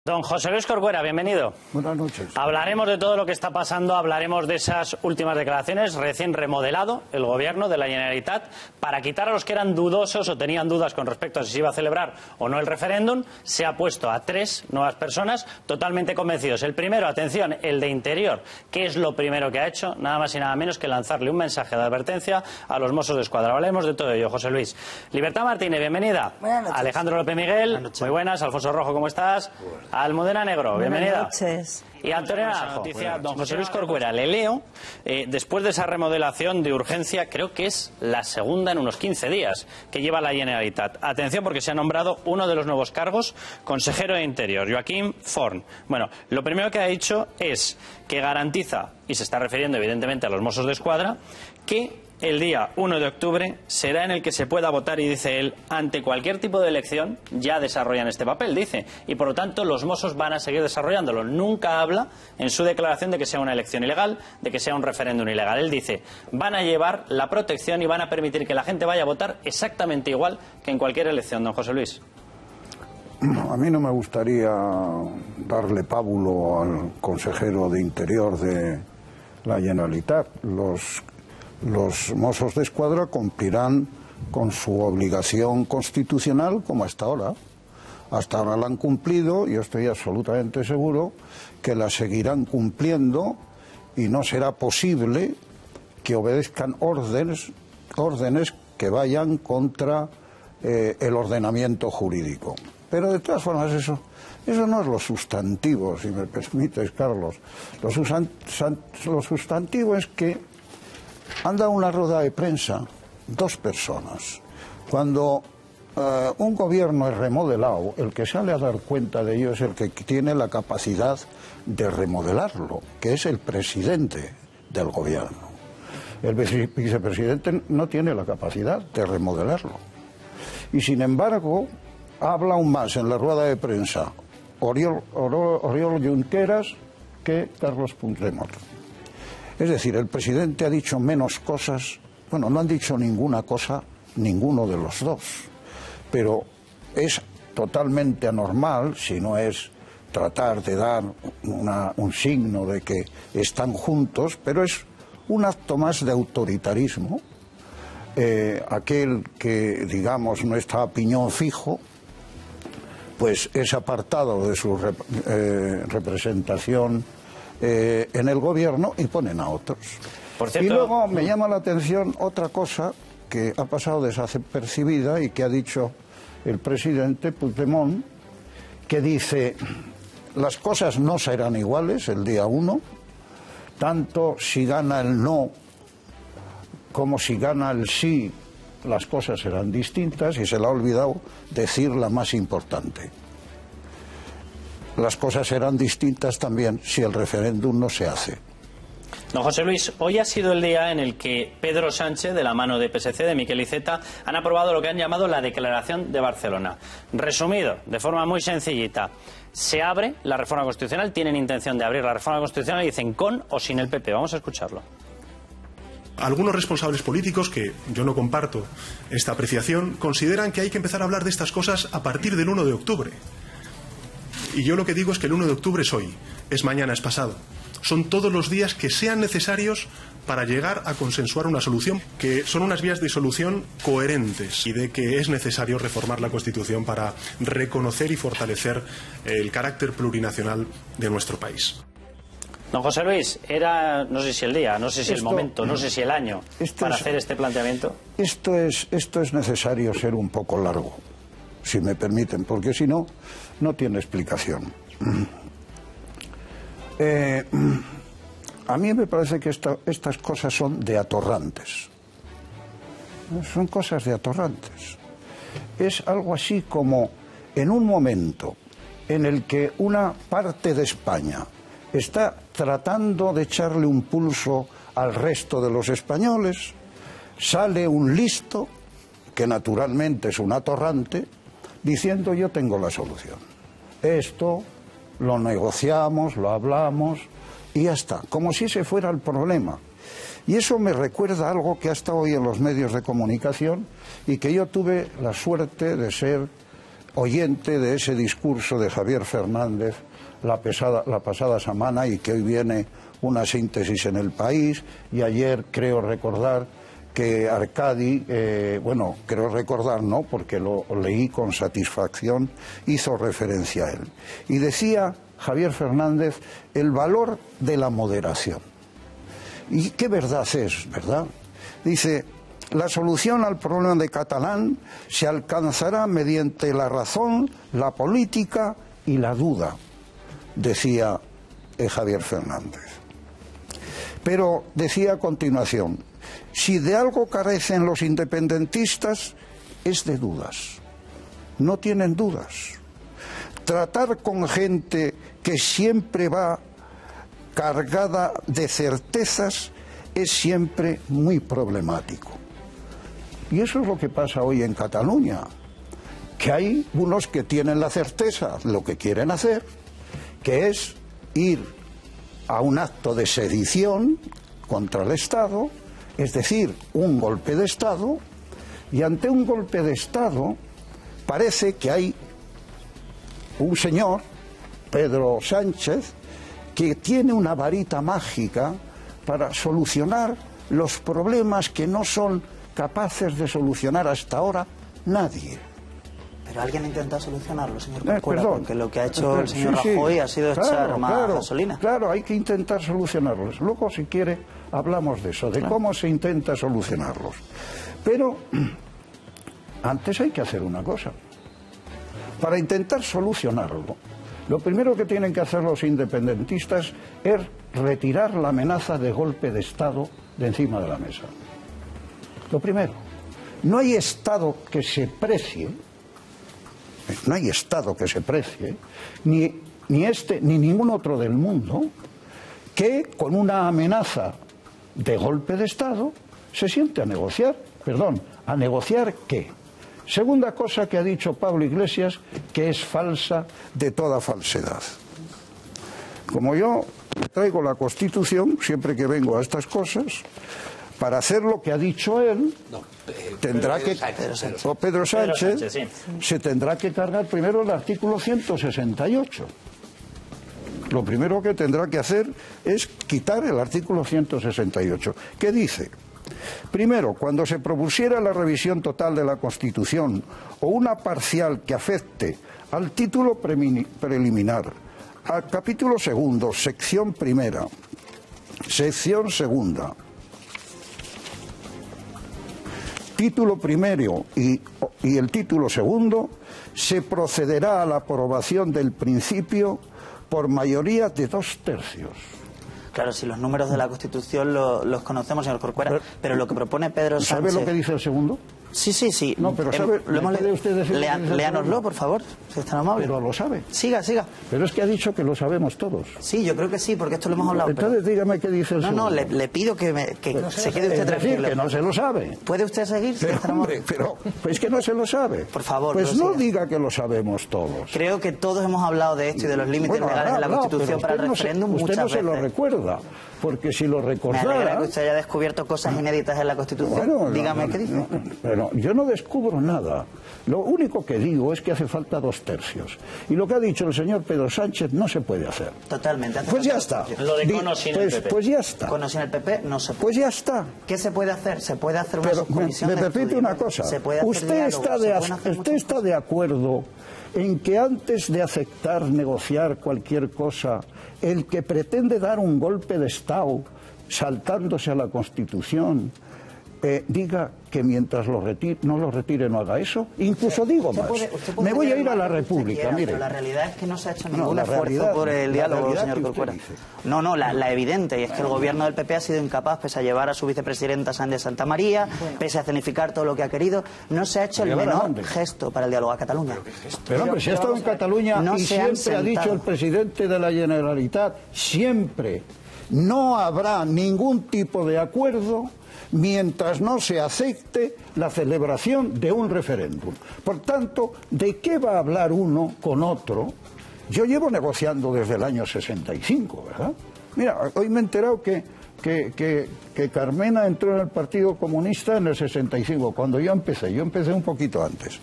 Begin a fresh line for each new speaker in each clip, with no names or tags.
Don José Luis Corcuera, bienvenido.
Buenas noches.
Hablaremos de todo lo que está pasando, hablaremos de esas últimas declaraciones. Recién remodelado el gobierno de la Generalitat para quitar a los que eran dudosos o tenían dudas con respecto a si se iba a celebrar o no el referéndum. Se ha puesto a 3 nuevas personas totalmente convencidos. El primero, atención, el de Interior. ¿Qué es lo primero que ha hecho? Nada más y nada menos que lanzarle un mensaje de advertencia a los Mossos de Escuadra. Hablaremos de todo ello, José Luis. Libertad Martínez, bienvenida.
Buenas noches.
Alejandro López Miguel, muy buenas. Alfonso Rojo, ¿cómo estás? Almudena Negro, bienvenida.
Buenas noches.
Y Antonio Naranjo, don José Luis Corcuera, le leo, después de esa remodelación de urgencia, creo que es la segunda en unos 15 días que lleva la Generalitat. Atención, porque se ha nombrado uno de los nuevos cargos, consejero de Interior, Joaquim Forn. Bueno, lo primero que ha dicho es que garantiza, y se está refiriendo evidentemente a los Mossos de Escuadra, que el día 1 de octubre será en el que se pueda votar, y dice él, ante cualquier tipo de elección ya desarrollan este papel, dice, y por lo tanto los Mossos van a seguir desarrollándolo. Nunca habla en su declaración de que sea una elección ilegal, de que sea un referéndum ilegal. Él dice, van a llevar la protección y van a permitir que la gente vaya a votar exactamente igual que en cualquier elección, don José Luis.
A mí no me gustaría darle pábulo al consejero de Interior de la Generalitat. Los Mossos de Escuadra cumplirán con su obligación constitucional como hasta ahora. Hasta ahora la han cumplido y yo estoy absolutamente seguro que la seguirán cumpliendo, y no será posible que obedezcan órdenes que vayan contra el ordenamiento jurídico. Pero de todas formas eso no es lo sustantivo, si me permites, Carlos. Lo sustantivo es que han dado una rueda de prensa 2 personas. Cuando un gobierno es remodelado, el que sale a dar cuenta de ello es el que tiene la capacidad de remodelarlo, que es el presidente del gobierno. El vicepresidente no tiene la capacidad de remodelarlo. Y sin embargo, habla aún más en la rueda de prensa Oriol Junqueras que Carlos Puigdemont. Es decir, el presidente ha dicho menos cosas, bueno, no han dicho ninguna cosa ninguno de los dos, pero es totalmente anormal, si no es tratar de dar un signo de que están juntos, pero es un acto más de autoritarismo. Aquel que, digamos, no está a piñón fijo, pues es apartado de su representación en el gobierno y ponen a otros.
Por cierto,
y luego me llama la atención otra cosa que ha pasado desapercibida y que ha dicho el presidente Puigdemont, que dice, las cosas no serán iguales el día 1, tanto si gana el no como si gana el sí, las cosas serán distintas, y se le ha olvidado decir la más importante. Las cosas serán distintas también si el referéndum no se hace.
Don José Luis, hoy ha sido el día en el que Pedro Sánchez, de la mano de PSC, de Miquel Iceta, han aprobado lo que han llamado la Declaración de Barcelona. Resumido, de forma muy sencillita, se abre la reforma constitucional, tienen intención de abrir la reforma constitucional y dicen con o sin el PP. Vamos a escucharlo.
Algunos responsables políticos, que yo no comparto esta apreciación, consideran que hay que empezar a hablar de estas cosas a partir del 1 de octubre. Y yo lo que digo es que el 1 de octubre es hoy, es mañana, es pasado. Son todos los días que sean necesarios para llegar a consensuar una solución, que son unas vías de solución coherentes, y de que es necesario reformar la Constitución para reconocer y fortalecer el carácter plurinacional de nuestro país.
Don José Luis, era, no sé si el día, no sé si el momento, no sé si el año para hacer este planteamiento. Esto
es necesario ser un poco largo, si me permiten, porque si no, no tiene explicación. A mí me parece que estas cosas son de atorrantes. Son cosas de atorrantes. Es algo así como, en un momento en el que una parte de España está tratando de echarle un pulso al resto de los españoles, sale un listo, que naturalmente es un atorrante, diciendo yo tengo la solución. Esto lo negociamos, lo hablamos y ya está, como si ese fuera el problema. Y eso me recuerda algo que ha estado hoy en los medios de comunicación y que yo tuve la suerte de ser oyente de ese discurso de Javier Fernández la pasada semana, y que hoy viene una síntesis en El País, y ayer creo recordar que Arcadi, bueno, creo recordar no, porque lo leí con satisfacción, hizo referencia a él. Y decía Javier Fernández el valor de la moderación. ¿Y qué verdad es, verdad? Dice: la solución al problema de Catalán se alcanzará mediante la razón, la política y la duda, decía Javier Fernández. Pero decía a continuación: si de algo carecen los independentistas es de dudas. No tienen dudas. Tratar con gente que siempre va cargada de certezas es siempre muy problemático. Y eso es lo que pasa hoy en Cataluña, que hay unos que tienen la certeza de lo que quieren hacer, que es ir a un acto de sedición contra el Estado, es decir, un golpe de Estado, y ante un golpe de Estado parece que hay un señor, Pedro Sánchez, que tiene una varita mágica para solucionar los problemas que no son capaces de solucionar hasta ahora nadie.
Pero alguien intenta solucionarlo, señor Corcuera, porque lo que ha hecho el señor Rajoy ha sido echar más gasolina.
Claro, hay que intentar solucionarlos. Luego, si quiere, hablamos de eso, de cómo se intenta solucionarlos. Pero antes hay que hacer una cosa. Para intentar solucionarlo, lo primero que tienen que hacer los independentistas es retirar la amenaza de golpe de Estado de encima de la mesa. Lo primero, no hay Estado que se precie, ni este ni ningún otro del mundo, que con una amenaza de golpe de Estado se siente a negociar. Perdón, ¿a negociar qué? Segunda cosa que ha dicho Pablo Iglesias, que es falsa de toda falsedad. Como yo traigo la Constitución, siempre que vengo a estas cosas, para hacer lo que ha dicho él, Pedro Sánchez, sí, se tendrá que cargar primero el artículo 168. Lo primero que tendrá que hacer es quitar el artículo 168. ¿Qué dice? Primero, cuando se propusiera la revisión total de la Constitución o una parcial que afecte al título preliminar, al capítulo segundo, sección primera, sección segunda, título primero y el título segundo, se procederá a la aprobación del principio por mayoría de 2/3.
Claro, si los números de la Constitución los conocemos, señor Corcuera, pero lo que propone Pedro Sánchez...
¿Sabe lo que dice el segundo?
Sí.
No, pero ¿sabe?
Léanoslo, por favor, si es tan amable.
Pero lo sabe.
Siga.
Pero es que ha dicho que lo sabemos todos.
Sí, yo creo que sí, porque esto lo hemos hablado.
Entonces dígame qué dice el segundo.
No, le pido que se quede usted tranquilo.
Que no se lo sabe.
¿Puede usted seguir?
Pero es que no se lo sabe.
Por favor.
Pues no diga que lo sabemos todos.
Creo que todos hemos hablado de esto y de los límites legales de la Constitución para el referéndum muchas veces.
Usted no se lo recuerda, porque si lo recordara...
Me alegra que usted haya descubierto cosas inéditas en la Constitución. Dígame qué dice.
Pero yo no descubro nada. Lo único que digo es que hace falta 2/3. Y lo que ha dicho el señor Pedro Sánchez no se puede hacer.
Totalmente.
Pues ya está.
Lo de cono sin el PP.
Pues ya está.
Cono sin el PP no se puede.
Pues ya está.
¿Qué se puede hacer? Se puede hacer una subcomisión.
Me repite una cosa. Usted está de acuerdo en que antes de aceptar negociar cualquier cosa, el que pretende dar un golpe de Estado saltándose a la Constitución diga que mientras no lo retire no haga eso? Incluso digo más. Me voy a ir a la República, mire.
Pero la realidad es que no se ha hecho ningún esfuerzo por el diálogo, señor Corcuera. No, la evidente, y es que el gobierno del PP ha sido incapaz, pese a llevar a su vicepresidenta Sánchez de Santa María, pese a escenificar todo lo que ha querido, no se ha hecho el menor gesto para el diálogo a Cataluña.
Pero hombre, si ha estado en Cataluña y siempre ha dicho el presidente de la Generalitat, siempre, no habrá ningún tipo de acuerdo mientras no se acepte la celebración de un referéndum. Por tanto, ¿de qué va a hablar uno con otro? Yo llevo negociando desde el año 65, ¿verdad? Mira, hoy me he enterado que Carmena entró en el Partido Comunista en el 65, cuando yo empecé un poquito antes.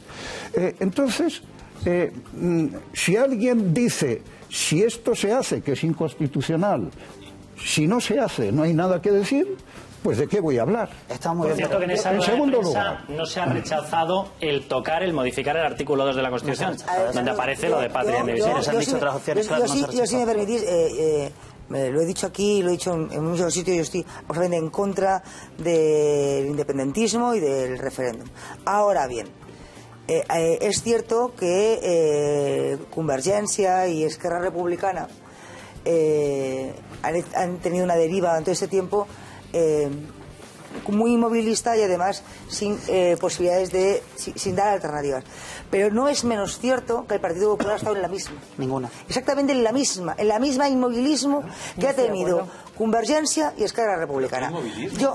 Entonces, Si alguien dice, si esto se hace, que es inconstitucional, si no se hace, no hay nada que decir, pues ¿de qué voy a hablar?
Está muy bien.
Cierto que en esa no se ha rechazado el tocar, el modificar el artículo 2 de la Constitución, donde aparece lo de patria y división.
Se han dicho otras opciones.
Yo, si me permitís, lo he dicho aquí, lo he dicho en muchos sitios, yo estoy absolutamente en contra del independentismo y del referéndum. Ahora bien, es cierto que Convergencia y Esquerra Republicana han tenido una deriva durante este tiempo muy inmovilista y además sin posibilidades sin dar alternativas. Pero no es menos cierto que el Partido Popular ha estado en la misma.
Ninguna.
Exactamente en la misma inmovilismo que ha tenido Convergencia y Esquerra Republicana.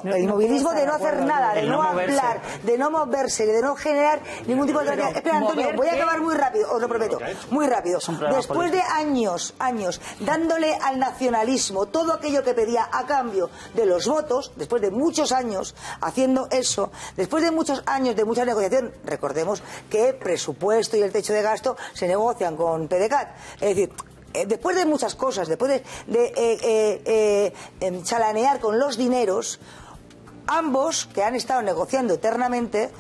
El inmovilismo de no hacer nada, de no hablar, de no moverse, de no generar ningún tipo de alternativa. Espera, Antonio, voy a acabar muy rápido, os lo prometo, muy rápido. Después de años dándole al nacionalismo todo aquello que pedía a cambio de los votos, después de muchos años haciendo eso, después de muchos años de mucha negociación, recordemos que presupuesto y el techo de gasto se negocian con PDeCAT, es decir, después de muchas cosas, después de chalanear con los dineros, ambos, que han estado negociando eternamente,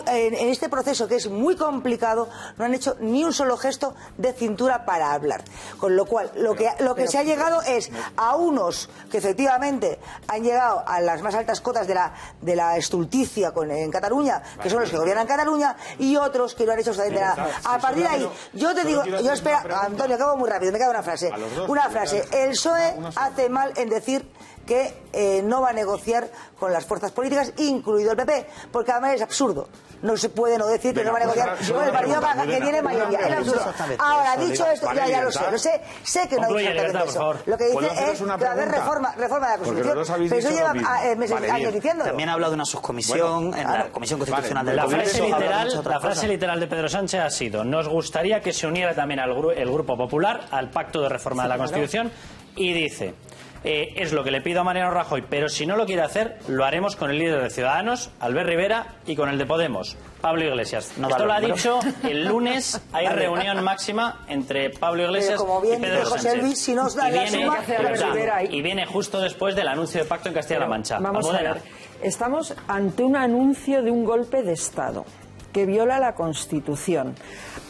en este proceso que es muy complicado, no han hecho ni un solo gesto de cintura para hablar. Con lo cual, lo que se ha llegado es a unos que efectivamente han llegado a las más altas cotas de la estulticia en Cataluña, que son los que gobiernan Cataluña, y otros que no han hecho absolutamente nada. A partir de ahí, yo te digo, Antonio, acabo muy rápido, me queda una frase. El PSOE hace mal en decir que no va a negociar con las fuerzas políticas, incluido el PP, porque además es absurdo. No se puede no decir que no va a negociar con el partido que tiene mayoría. Es absurdo. Ahora, dicho esto, ya lo sé. Sé que no ha dicho exactamente eso. Lo que dice es que va a haber reforma de la Constitución. Pero eso lleva años diciéndolo.
También ha hablado de una subcomisión en la Comisión Constitucional del Congreso.
La frase literal de Pedro Sánchez ha sido: nos gustaría que se uniera también el Grupo Popular al pacto de reforma de la Constitución, y dice: es lo que le pido a Mariano Rajoy, pero si no lo quiere hacer, lo haremos con el líder de Ciudadanos, Albert Rivera, y con el de Podemos, Pablo Iglesias. Esto lo ha dicho el lunes. Hay reunión máxima entre Pablo Iglesias y Pedro Sánchez. Y viene justo después del anuncio de pacto en Castilla-La Mancha.
Vamos a ver, estamos ante un anuncio de un golpe de Estado que viola la Constitución.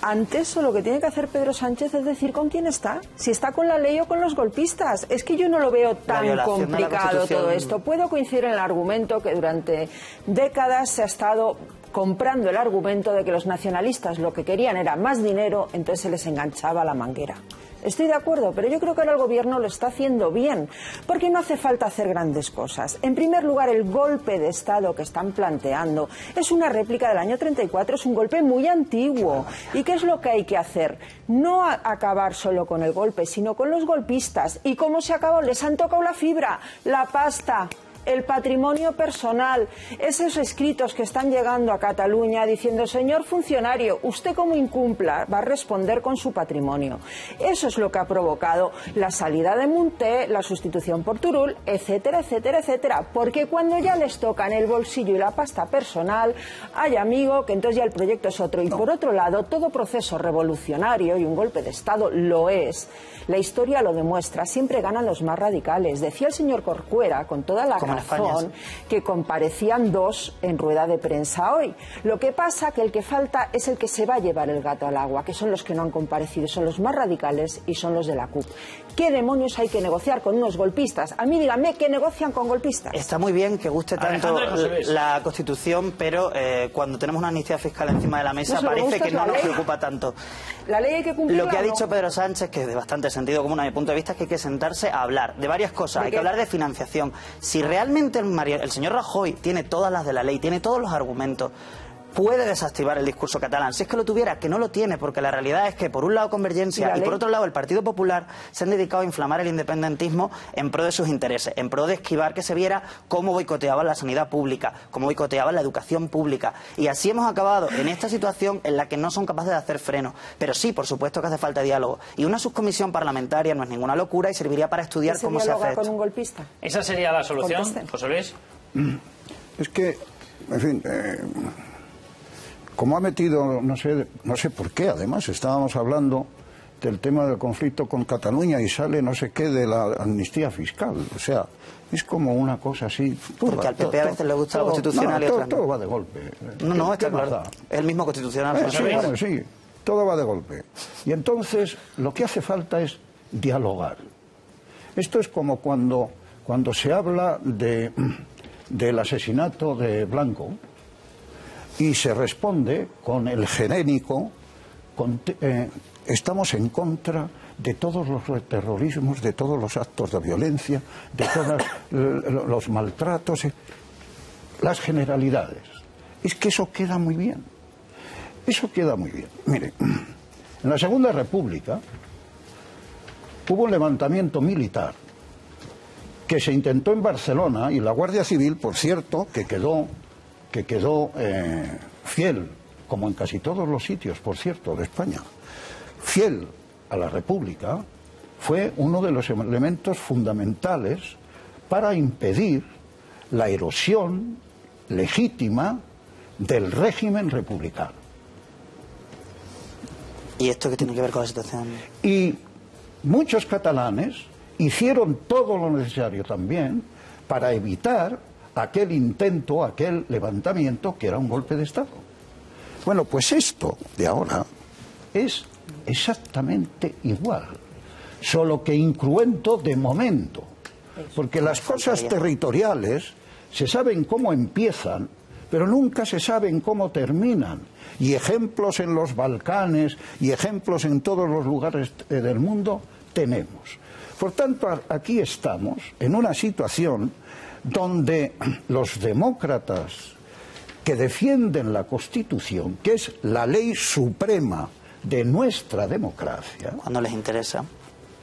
Ante eso, lo que tiene que hacer Pedro Sánchez es decir con quién está, si está con la ley o con los golpistas. Es que yo no lo veo tan complicado todo esto. Puedo coincidir en el argumento que durante décadas se ha estado comprando el argumento de que los nacionalistas lo que querían era más dinero, entonces se les enganchaba la manguera. Estoy de acuerdo, pero yo creo que ahora el gobierno lo está haciendo bien, porque no hace falta hacer grandes cosas. En primer lugar, el golpe de Estado que están planteando es una réplica del año 34, es un golpe muy antiguo. ¿Y qué es lo que hay que hacer? No acabar solo con el golpe, sino con los golpistas. ¿Y cómo se acabó? Les han tocado la fibra, la pasta, el patrimonio personal, esos escritos que están llegando a Cataluña diciendo: señor funcionario, usted como incumpla va a responder con su patrimonio. Eso es lo que ha provocado la salida de Munté, la sustitución por Turull, etcétera, etcétera, etcétera. Porque cuando ya les tocan el bolsillo y la pasta personal, hay amigo que entonces ya el proyecto es otro. Y por otro lado, todo proceso revolucionario, y un golpe de Estado lo es, la historia lo demuestra, siempre ganan los más radicales. Decía el señor Corcuera, con toda la razón, que comparecían dos en rueda de prensa hoy. Lo que pasa que el que falta es el que se va a llevar el gato al agua, que son los que no han comparecido, son los más radicales y son los de la CUP. ¿Qué demonios hay que negociar con unos golpistas? A mí díganme que negocian con golpistas.
Está muy bien que guste tanto la Constitución, pero cuando tenemos una amnistía fiscal encima de la mesa parece que no nos preocupa tanto.
La ley hay que cumplirla.
Lo que ha dicho Pedro Sánchez, que es de bastante sentido común a mi punto de vista, es que hay que sentarse a hablar de varias cosas. Hay que hablar de financiación. Si realmente el señor Rajoy tiene todas las de la ley, tiene todos los argumentos, puede desactivar el discurso catalán. Si es que lo tuviera, que no lo tiene, porque la realidad es que por un lado Convergencia y por otro lado el Partido Popular se han dedicado a inflamar el independentismo en pro de sus intereses, en pro de esquivar que se viera cómo boicoteaban la sanidad pública, cómo boicoteaban la educación pública. Y así hemos acabado en esta situación en la que no son capaces de hacer freno. Pero sí, por supuesto que hace falta diálogo. Y una subcomisión parlamentaria no es ninguna locura y serviría para estudiar cómo se hace esto.
¿Con un golpista?
¿Esa sería la solución, José Luis?
Es que, en fin, como ha metido, no sé por qué, además, estábamos hablando del tema del conflicto con Cataluña y sale no sé qué de la amnistía fiscal. O sea, es como una cosa así.
Porque al PP a veces le gusta lo constitucional y otras no.
Todo va de golpe.
No, está claro. Es el mismo constitucional.
Sí, todo va de golpe. Y entonces lo que hace falta es dialogar. Esto es como cuando se habla del asesinato de Blanco y se responde con el genérico, estamos en contra de todos los terrorismos, de todos los actos de violencia, de todos los maltratos, las generalidades. Es que eso queda muy bien. Eso queda muy bien. Mire, en la Segunda República hubo un levantamiento militar que se intentó en Barcelona y la Guardia Civil, por cierto, que quedó fiel, como en casi todos los sitios, por cierto, de España, fiel a la República, fue uno de los elementos fundamentales para impedir la erosión legítima del régimen republicano.
¿Y esto qué tiene que ver con la situación?
Y muchos catalanes hicieron todo lo necesario también para evitar aquel intento, aquel levantamiento que era un golpe de Estado. Bueno, pues esto de ahora es exactamente igual, solo que incruento de momento, porque las cosas territoriales se saben cómo empiezan, pero nunca se saben cómo terminan. Y ejemplos en los Balcanes y ejemplos en todos los lugares del mundo tenemos. Por tanto, aquí estamos en una situación donde los demócratas que defienden la Constitución, que es la ley suprema de nuestra democracia...
Cuando les interesa.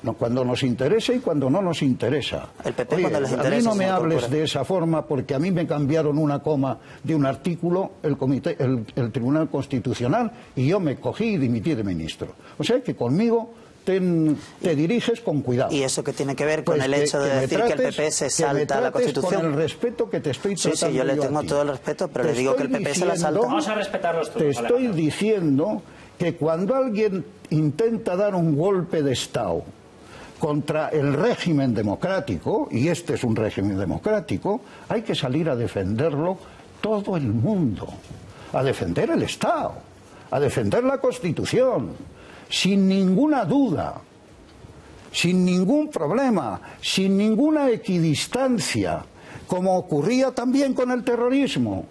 No, cuando nos interesa y cuando no nos interesa.
El PP. Oye,
cuando les interesa, a mí no me hables de esa forma porque a mí me cambiaron una coma de un artículo el Tribunal Constitucional y yo me cogí y dimití de ministro. O sea que conmigo te diriges con cuidado.
¿Y eso qué tiene que ver con el hecho de decir que el PP se salta la Constitución?
Con el respeto que te estoy tratando.
Sí, yo le tengo todo el respeto, pero le digo que el PP se la salta.
Vamos a respetarlos todos.
Te estoy diciendo que cuando alguien intenta dar un golpe de Estado contra el régimen democrático, y este es un régimen democrático, hay que salir a defenderlo todo el mundo, a defender el Estado, a defender la Constitución, sin ninguna duda, sin ningún problema, sin ninguna equidistancia, como ocurría también con el terrorismo,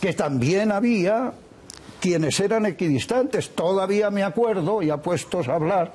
que también había quienes eran equidistantes. Todavía me acuerdo, ya puestos a hablar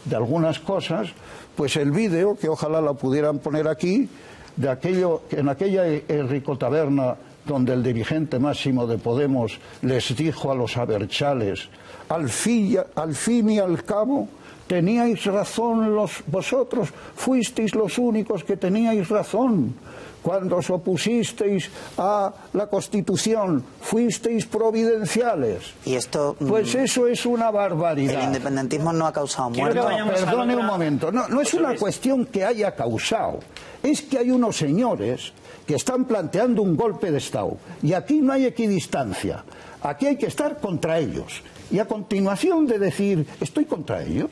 de algunas cosas, pues el vídeo, que ojalá lo pudieran poner aquí, de aquello, en aquella Enrico Taberna, donde el dirigente máximo de Podemos les dijo a los abertzales: al fin y al cabo teníais razón vosotros, fuisteis los únicos que teníais razón. Cuando os opusisteis a la Constitución, fuisteis providenciales.
Y esto,
pues eso es una barbaridad.
El independentismo no ha causado muertos.
Perdone un momento, no es una cuestión que haya causado, es que hay unos señores que están planteando un golpe de Estado. Y aquí no hay equidistancia, aquí hay que estar contra ellos. Y a continuación de decir, estoy contra ellos,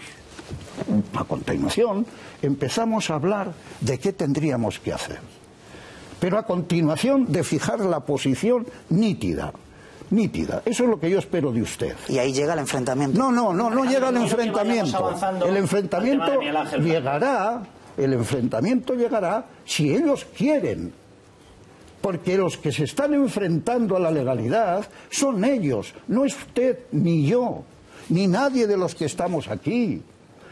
a continuación empezamos a hablar de qué tendríamos que hacer. Pero a continuación de fijar la posición nítida. Eso es lo que yo espero de usted.
Y ahí llega el enfrentamiento.
No llega el enfrentamiento. El enfrentamiento llegará si ellos quieren. Porque los que se están enfrentando a la legalidad son ellos, no es usted, ni yo, ni nadie de los que estamos aquí,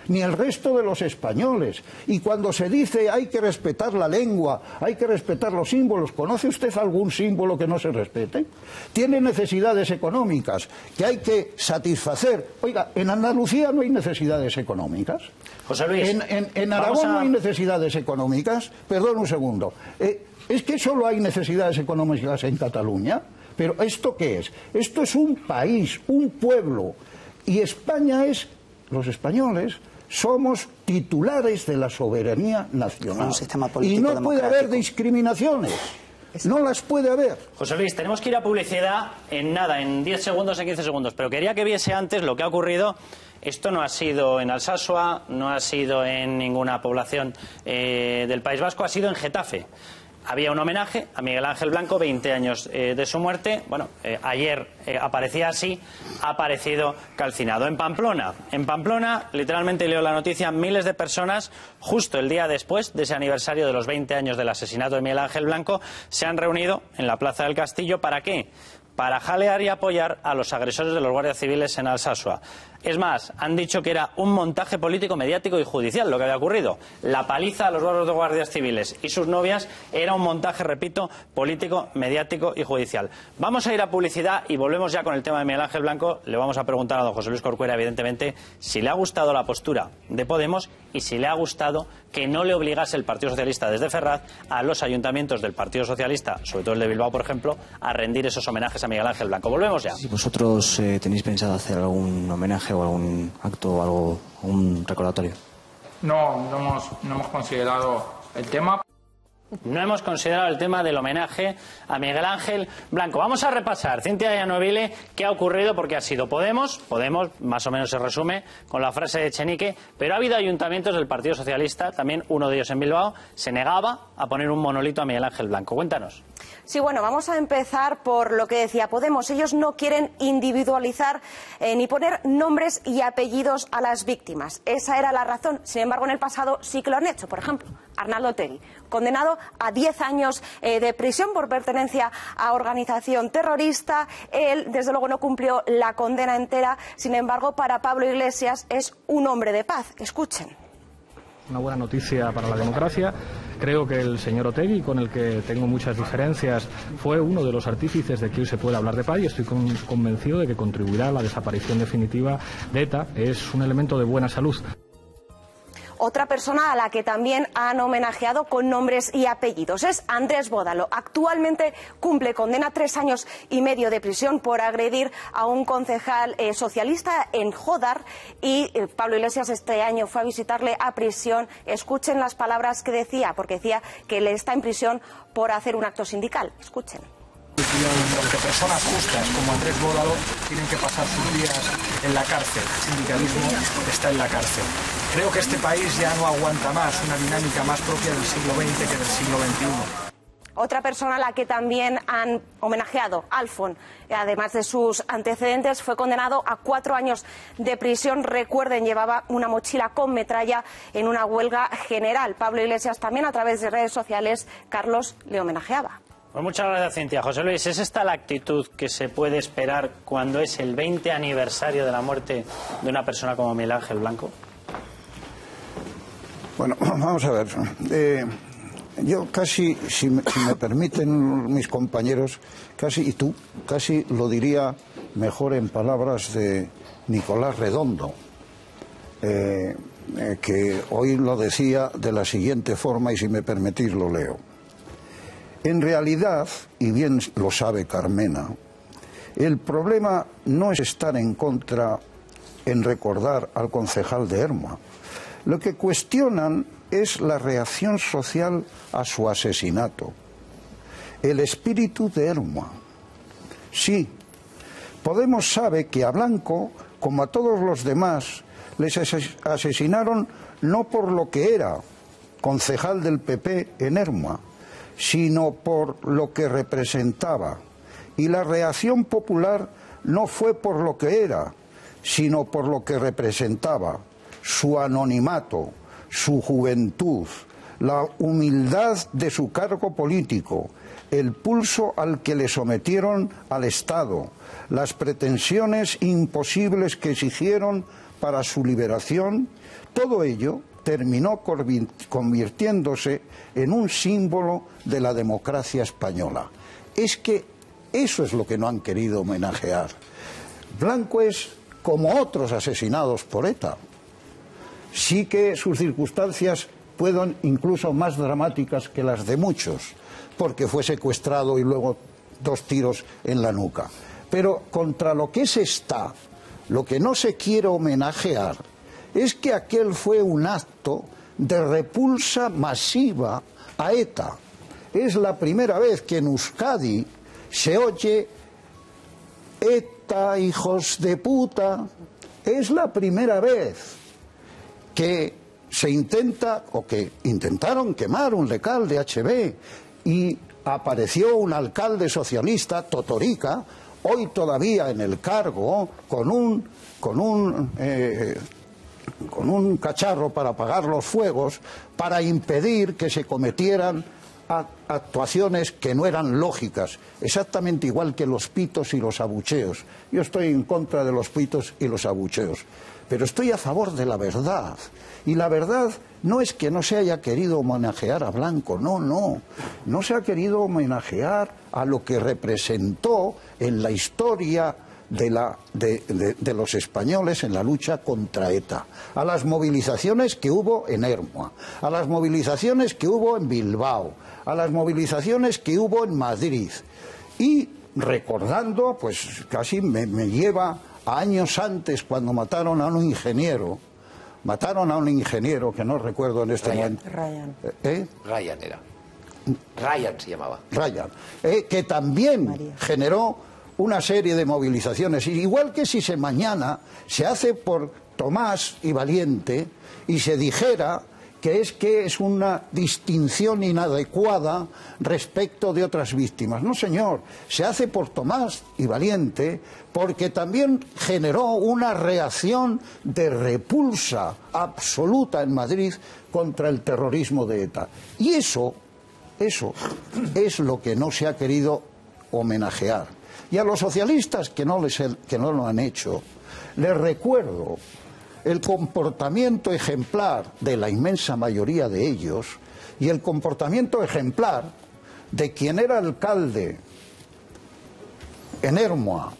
ni el resto de los españoles. Y cuando se dice hay que respetar la lengua, hay que respetar los símbolos, ¿conoce usted algún símbolo que no se respete? Tiene necesidades económicas que hay que satisfacer. Oiga, en Andalucía no hay necesidades económicas.
José Luis,
en Aragón no hay necesidades económicas. Perdón un segundo. ¿Es que solo hay necesidades económicas en Cataluña? ¿Pero esto qué es? Esto es un país, un pueblo. Y España es, los españoles, somos titulares de la soberanía nacional.
Un sistema político
y no puede haber discriminaciones. No las puede haber.
José Luis, tenemos que ir a publicidad en nada, en 10 segundos, en 15 segundos. Pero quería que viese antes lo que ha ocurrido. Esto no ha sido en Alsasua, no ha sido en ninguna población del País Vasco, ha sido en Getafe. Había un homenaje a Miguel Ángel Blanco, 20 años de su muerte. Bueno, ayer aparecía así, ha aparecido calcinado. En Pamplona, literalmente leo la noticia, miles de personas, justo el día después de ese aniversario de los 20 años del asesinato de Miguel Ángel Blanco, se han reunido en la Plaza del Castillo. ¿Para qué? Para jalear y apoyar a los agresores de los guardias civiles en Alsasua. Es más, han dicho que era un montaje político, mediático y judicial lo que había ocurrido. La paliza a los guardias civiles y sus novias era un montaje, repito, político, mediático y judicial. Vamos a ir a publicidad y volvemos ya con el tema de Miguel Ángel Blanco. Le vamos a preguntar a don José Luis Corcuera, evidentemente, si le ha gustado la postura de Podemos y si le ha gustado que no le obligase el Partido Socialista desde Ferraz a los ayuntamientos del Partido Socialista, sobre todo el de Bilbao, por ejemplo, a rendir esos homenajes a Miguel Ángel Blanco. Volvemos ya.
Si vosotros tenéis pensado hacer algún homenaje o algún acto o algo, un recordatorio.
No hemos considerado el tema.
No hemos considerado el tema del homenaje a Miguel Ángel Blanco. Vamos a repasar, Cintia Llanoville, qué ha ocurrido, porque ha sido Podemos, más o menos se resume con la frase de Echenique, pero ha habido ayuntamientos del Partido Socialista, también uno de ellos en Bilbao, se negaba a poner un monolito a Miguel Ángel Blanco. Cuéntanos.
Sí, bueno, vamos a empezar por lo que decía Podemos. Ellos no quieren individualizar ni poner nombres y apellidos a las víctimas. Esa era la razón. Sin embargo, en el pasado sí que lo han hecho. Por ejemplo, Arnaldo Otegi, condenado a 10 años de prisión por pertenencia a organización terrorista. Él, desde luego, no cumplió la condena entera. Sin embargo, para Pablo Iglesias es un hombre de paz. Escuchen.
Una buena noticia para la democracia. Creo que el señor Otegi, con el que tengo muchas diferencias, fue uno de los artífices de que hoy se pueda hablar de paz y estoy convencido de que contribuirá a la desaparición definitiva de ETA. Es un elemento de buena salud.
Otra persona a la que también han homenajeado con nombres y apellidos es Andrés Bódalo. Actualmente cumple condena 3 años y medio de prisión por agredir a un concejal socialista en Jódar y Pablo Iglesias este año fue a visitarle a prisión. Escuchen las palabras que decía, porque decía que él está en prisión por hacer un acto sindical. Escuchen.
Porque personas justas como Andrés Bódalo tienen que pasar sus días en la cárcel. El sindicalismo está en la cárcel. Creo que este país ya no aguanta más una dinámica más propia del siglo XX que del siglo XXI.
Otra persona a la que también han homenajeado, Alfon, además de sus antecedentes, fue condenado a 4 años de prisión. Recuerden, llevaba una mochila con metralla en una huelga general. Pablo Iglesias también, a través de redes sociales, Carlos le homenajeaba.
Pues muchas gracias, Cintia. José Luis, ¿es esta la actitud que se puede esperar cuando es el 20 aniversario de la muerte de una persona como Miguel Ángel Blanco?
Bueno, vamos a ver. Yo casi, si me permiten mis compañeros, casi, y tú, casi lo diría mejor en palabras de Nicolás Redondo, que hoy lo decía de la siguiente forma, y si me permitís lo leo. En realidad, y bien lo sabe Carmena, el problema no es estar en contra en recordar al concejal de Ermua. Lo que cuestionan es la reacción social a su asesinato. El espíritu de Ermua. Sí, Podemos sabe que a Blanco, como a todos los demás, les asesinaron no por lo que era concejal del PP en Ermua, sino por lo que representaba. Y la reacción popular no fue por lo que era, sino por lo que representaba, su anonimato, su juventud, la humildad de su cargo político, el pulso al que le sometieron al Estado, las pretensiones imposibles que exigieron para su liberación. Todo ello terminó convirtiéndose en un símbolo de la democracia española. Es que eso es lo que no han querido homenajear. Blanco es como otros asesinados por ETA. Sí que sus circunstancias fueron incluso más dramáticas que las de muchos, porque fue secuestrado y luego 2 tiros en la nuca. Pero contra lo que se está, lo que no se quiere homenajear, es que aquel fue un acto de repulsa masiva a ETA. Es la primera vez que en Euskadi se oye ETA, hijos de puta. Es la primera vez que se intenta, o que intentaron quemar un local de HB y apareció un alcalde socialista, Totorica, hoy todavía en el cargo, con un cacharro para apagar los fuegos, para impedir que se cometieran actuaciones que no eran lógicas, exactamente igual que los pitos y los abucheos. Yo estoy en contra de los pitos y los abucheos, pero estoy a favor de la verdad. Y la verdad no es que no se haya querido homenajear a Blanco, no se ha querido homenajear a lo que representó en la historia de los españoles en la lucha contra ETA, a las movilizaciones que hubo en Ermua, a las movilizaciones que hubo en Bilbao, a las movilizaciones que hubo en Madrid. Y recordando, pues casi me lleva a años antes, cuando mataron a un ingeniero que no recuerdo en este momento.
Ryan era. Ryan se llamaba.
Ryan, que también generó una serie de movilizaciones. Igual que si mañana se hace por Tomás y Valiente y se dijera que es una distinción inadecuada respecto de otras víctimas. No, señor, se hace por Tomás y Valiente porque también generó una reacción de repulsa absoluta en Madrid contra el terrorismo de ETA. Y eso es lo que no se ha querido homenajear. Y a los socialistas que no lo han hecho, les recuerdo el comportamiento ejemplar de la inmensa mayoría de ellos y el comportamiento ejemplar de quien era alcalde en Ermua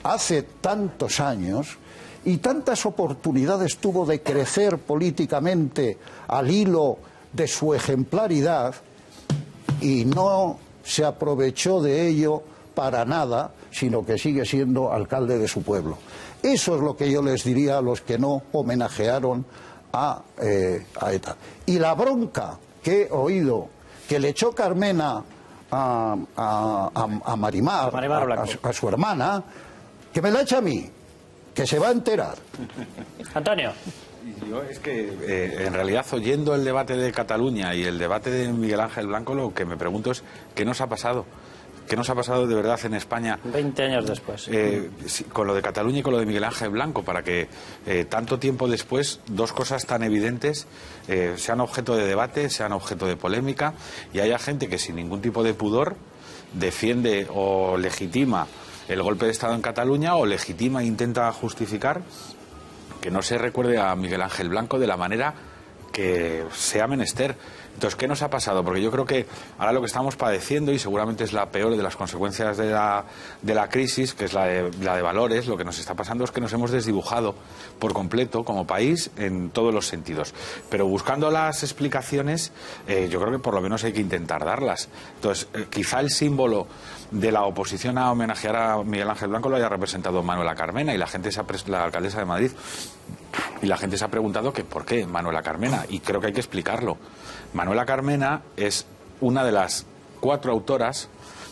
hace tantos años y tantas oportunidades tuvo de crecer políticamente al hilo de su ejemplaridad y no se aprovechó de ello para nada, sino que sigue siendo alcalde de su pueblo. Eso es lo que yo les diría a los que no homenajearon a ETA. Y la bronca que he oído que le echó Carmena a Marimar, a su hermana, que me la echa a mí, que se va a enterar.
Antonio.
Yo es que en realidad, oyendo el debate de Cataluña y el debate de Miguel Ángel Blanco, lo que me pregunto es ¿qué nos ha pasado? ¿Qué nos ha pasado de verdad en España?
20 años después.
Con lo de Cataluña y con lo de Miguel Ángel Blanco, para que tanto tiempo después dos cosas tan evidentes sean objeto de debate, sean objeto de polémica, y haya gente que sin ningún tipo de pudor defiende o legitima el golpe de Estado en Cataluña o legitima e intenta justificar que no se recuerde a Miguel Ángel Blanco de la manera que sea menester. Entonces, ¿qué nos ha pasado? Porque yo creo que ahora lo que estamos padeciendo, y seguramente es la peor de las consecuencias de la crisis, que es la de valores, lo que nos está pasando es que nos hemos desdibujado por completo como país en todos los sentidos. Pero buscando las explicaciones, yo creo que por lo menos hay que intentar darlas. Entonces, quizá el símbolo de la oposición a homenajear a Miguel Ángel Blanco lo haya representado Manuela Carmena, y la alcaldesa de Madrid, y la gente se ha preguntado que por qué Manuela Carmena, y creo que hay que explicarlo. Manuela Carmena es una de las 4 autoras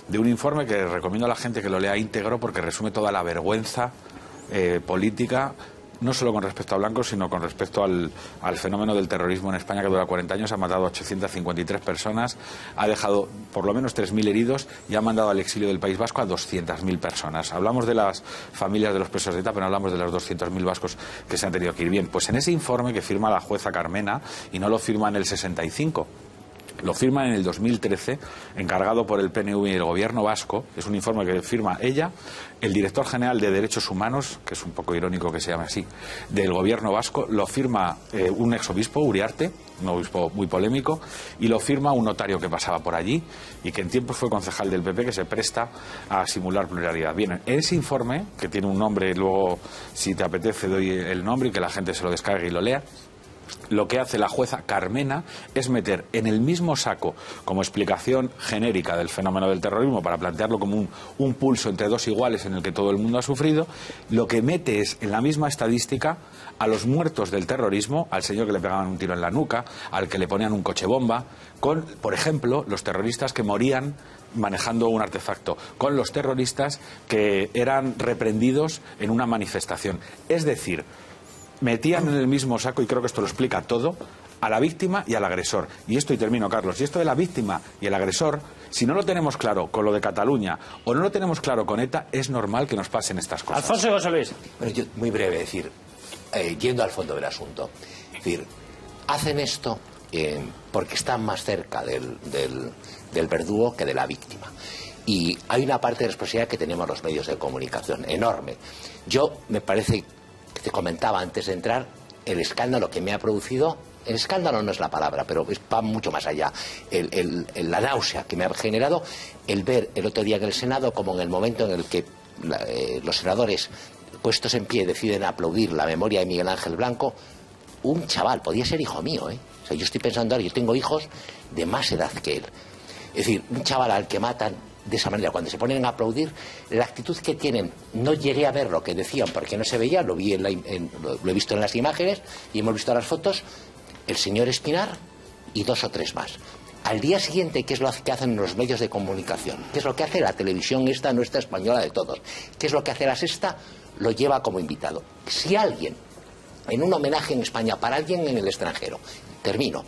de un informe que recomiendo a la gente que lo lea íntegro, porque resume toda la vergüenza política, no solo con respecto a Blanco, sino con respecto al fenómeno del terrorismo en España, que dura 40 años, ha matado a 853 personas, ha dejado por lo menos 3.000 heridos y ha mandado al exilio del País Vasco a 200.000 personas. Hablamos de las familias de los presos de ETA, pero no hablamos de los 200.000 vascos que se han tenido que ir. Bien, pues en ese informe que firma la jueza Carmena, y no lo firma en el 65, lo firma en el 2013, encargado por el PNV y el gobierno vasco. Es un informe que firma ella, el director general de Derechos Humanos, que es un poco irónico que se llame así, del gobierno vasco, lo firma un exobispo, Uriarte, un obispo muy polémico, y lo firma un notario que pasaba por allí y que en tiempos fue concejal del PP, que se presta a simular pluralidad. Bien, en ese informe, que tiene un nombre, luego si te apetece doy el nombre y que la gente se lo descargue y lo lea, lo que hace la jueza Carmena es meter en el mismo saco, como explicación genérica del fenómeno del terrorismo, para plantearlo como un pulso entre dos iguales en el que todo el mundo ha sufrido, lo que mete es en la misma estadística a los muertos del terrorismo, al señor que le pegaban un tiro en la nuca, al que le ponían un coche bomba, con, por ejemplo, los terroristas que morían manejando un artefacto, con los terroristas que eran reprendidos en una manifestación. Es decir, metían en el mismo saco, y creo que esto lo explica todo, a la víctima y al agresor. Y esto, y termino, Carlos, y esto de la víctima y el agresor, si no lo tenemos claro con lo de Cataluña o no lo tenemos claro con ETA, es normal que nos pasen estas cosas.
Alfonso y José Luis.
Bueno, yo, muy breve, decir, yendo al fondo del asunto, es decir, hacen esto porque están más cerca del verdugo que de la víctima. Y hay una parte de responsabilidad que tenemos los medios de comunicación, enorme. Yo, me parece, que te comentaba antes de entrar, el escándalo que me ha producido, el escándalo no es la palabra, pero va mucho más allá, la náusea que me ha generado el ver el otro día en el Senado como en el momento en el que los senadores puestos en pie deciden aplaudir la memoria de Miguel Ángel Blanco, un chaval, podía ser hijo mío, O sea, yo estoy pensando ahora, yo tengo hijos de más edad que él. Es decir, un chaval al que matan de esa manera, cuando se ponen a aplaudir, la actitud que tienen, no llegué a ver lo que decían porque no se veía, lo he visto en las imágenes y hemos visto las fotos, el señor Espinar y 2 o 3 más. Al día siguiente, ¿qué es lo que hacen los medios de comunicación? ¿Qué es lo que hace la televisión esta, nuestra española de todos? ¿Qué es lo que hace la Sexta? Lo lleva como invitado. Si alguien, en un homenaje en España para alguien en el extranjero, termino,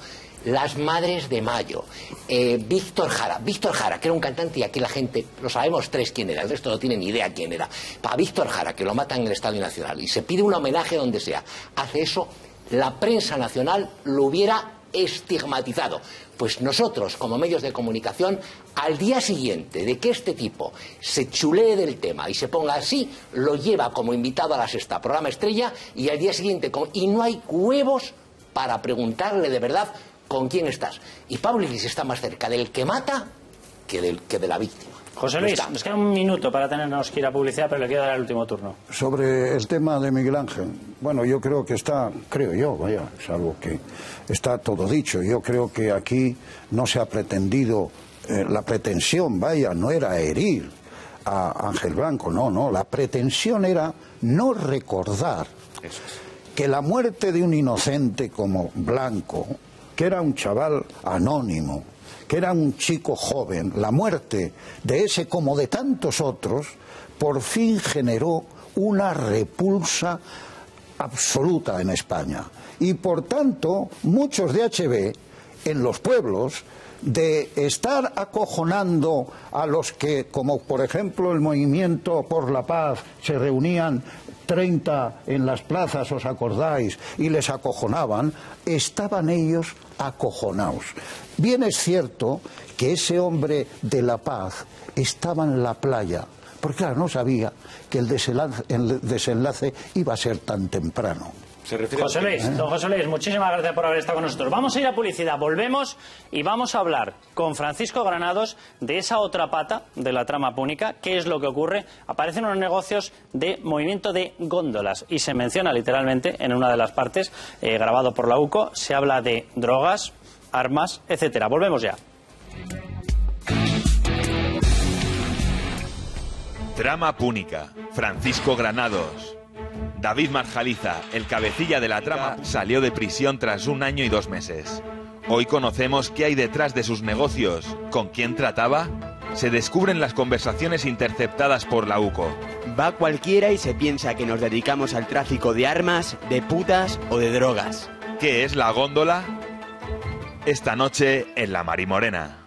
Las Madres de Mayo, Víctor Jara, que era un cantante, y aquí la gente, lo sabemos 3 quién era, el resto no tiene ni idea quién era. Para Víctor Jara, que lo matan en el Estadio Nacional, y se pide un homenaje donde sea, hace eso, la prensa nacional lo hubiera estigmatizado. Pues nosotros, como medios de comunicación, al día siguiente de que este tipo se chulee del tema y se ponga así, lo lleva como invitado a la Sexta, programa estrella, y al día siguiente, y no hay huevos para preguntarle de verdad con quién estás. Y Pablo Iglesias está más cerca del que mata que de la víctima.
José Luis, nos queda un minuto para tenernos que ir a publicidad, pero le quiero dar el último turno.
Sobre el tema de Miguel Ángel, bueno, yo creo que está, es algo que está todo dicho. Yo creo que aquí no se ha pretendido, la pretensión, no era herir a Ángel Blanco, no, la pretensión era no recordar que la muerte de un inocente como Blanco, que era un chaval anónimo, que era un chico joven, la muerte de ese como de tantos otros, por fin generó una repulsa absoluta en España. Y por tanto, muchos de HB, en los pueblos, de estar acojonando a los que, como por ejemplo el Movimiento por la Paz, se reunían 30 en las plazas, ¿os acordáis? Y les acojonaban, estaban ellos acojonados. Bien es cierto que ese hombre de la paz estaba en la playa, porque claro, no sabía que el desenlace iba a ser tan temprano.
José Luis, don José Luis, muchísimas gracias por haber estado con nosotros. Vamos a ir a publicidad, volvemos y vamos a hablar con Francisco Granados de esa otra pata de la trama púnica. ¿Qué es lo que ocurre? Aparecen unos negocios de movimiento de góndolas y se menciona literalmente en una de las partes, grabado por la UCO, se habla de drogas, armas, etcétera. Volvemos ya.
Trama púnica. Francisco Granados. David Marjaliza, el cabecilla de la trama, salió de prisión tras 1 año y 2 meses. Hoy conocemos qué hay detrás de sus negocios, con quién trataba. Se descubren las conversaciones interceptadas por la UCO.
Va cualquiera y se piensa que nos dedicamos al tráfico de armas, de putas o de drogas.
¿Qué es la góndola? Esta noche en La Marimorena.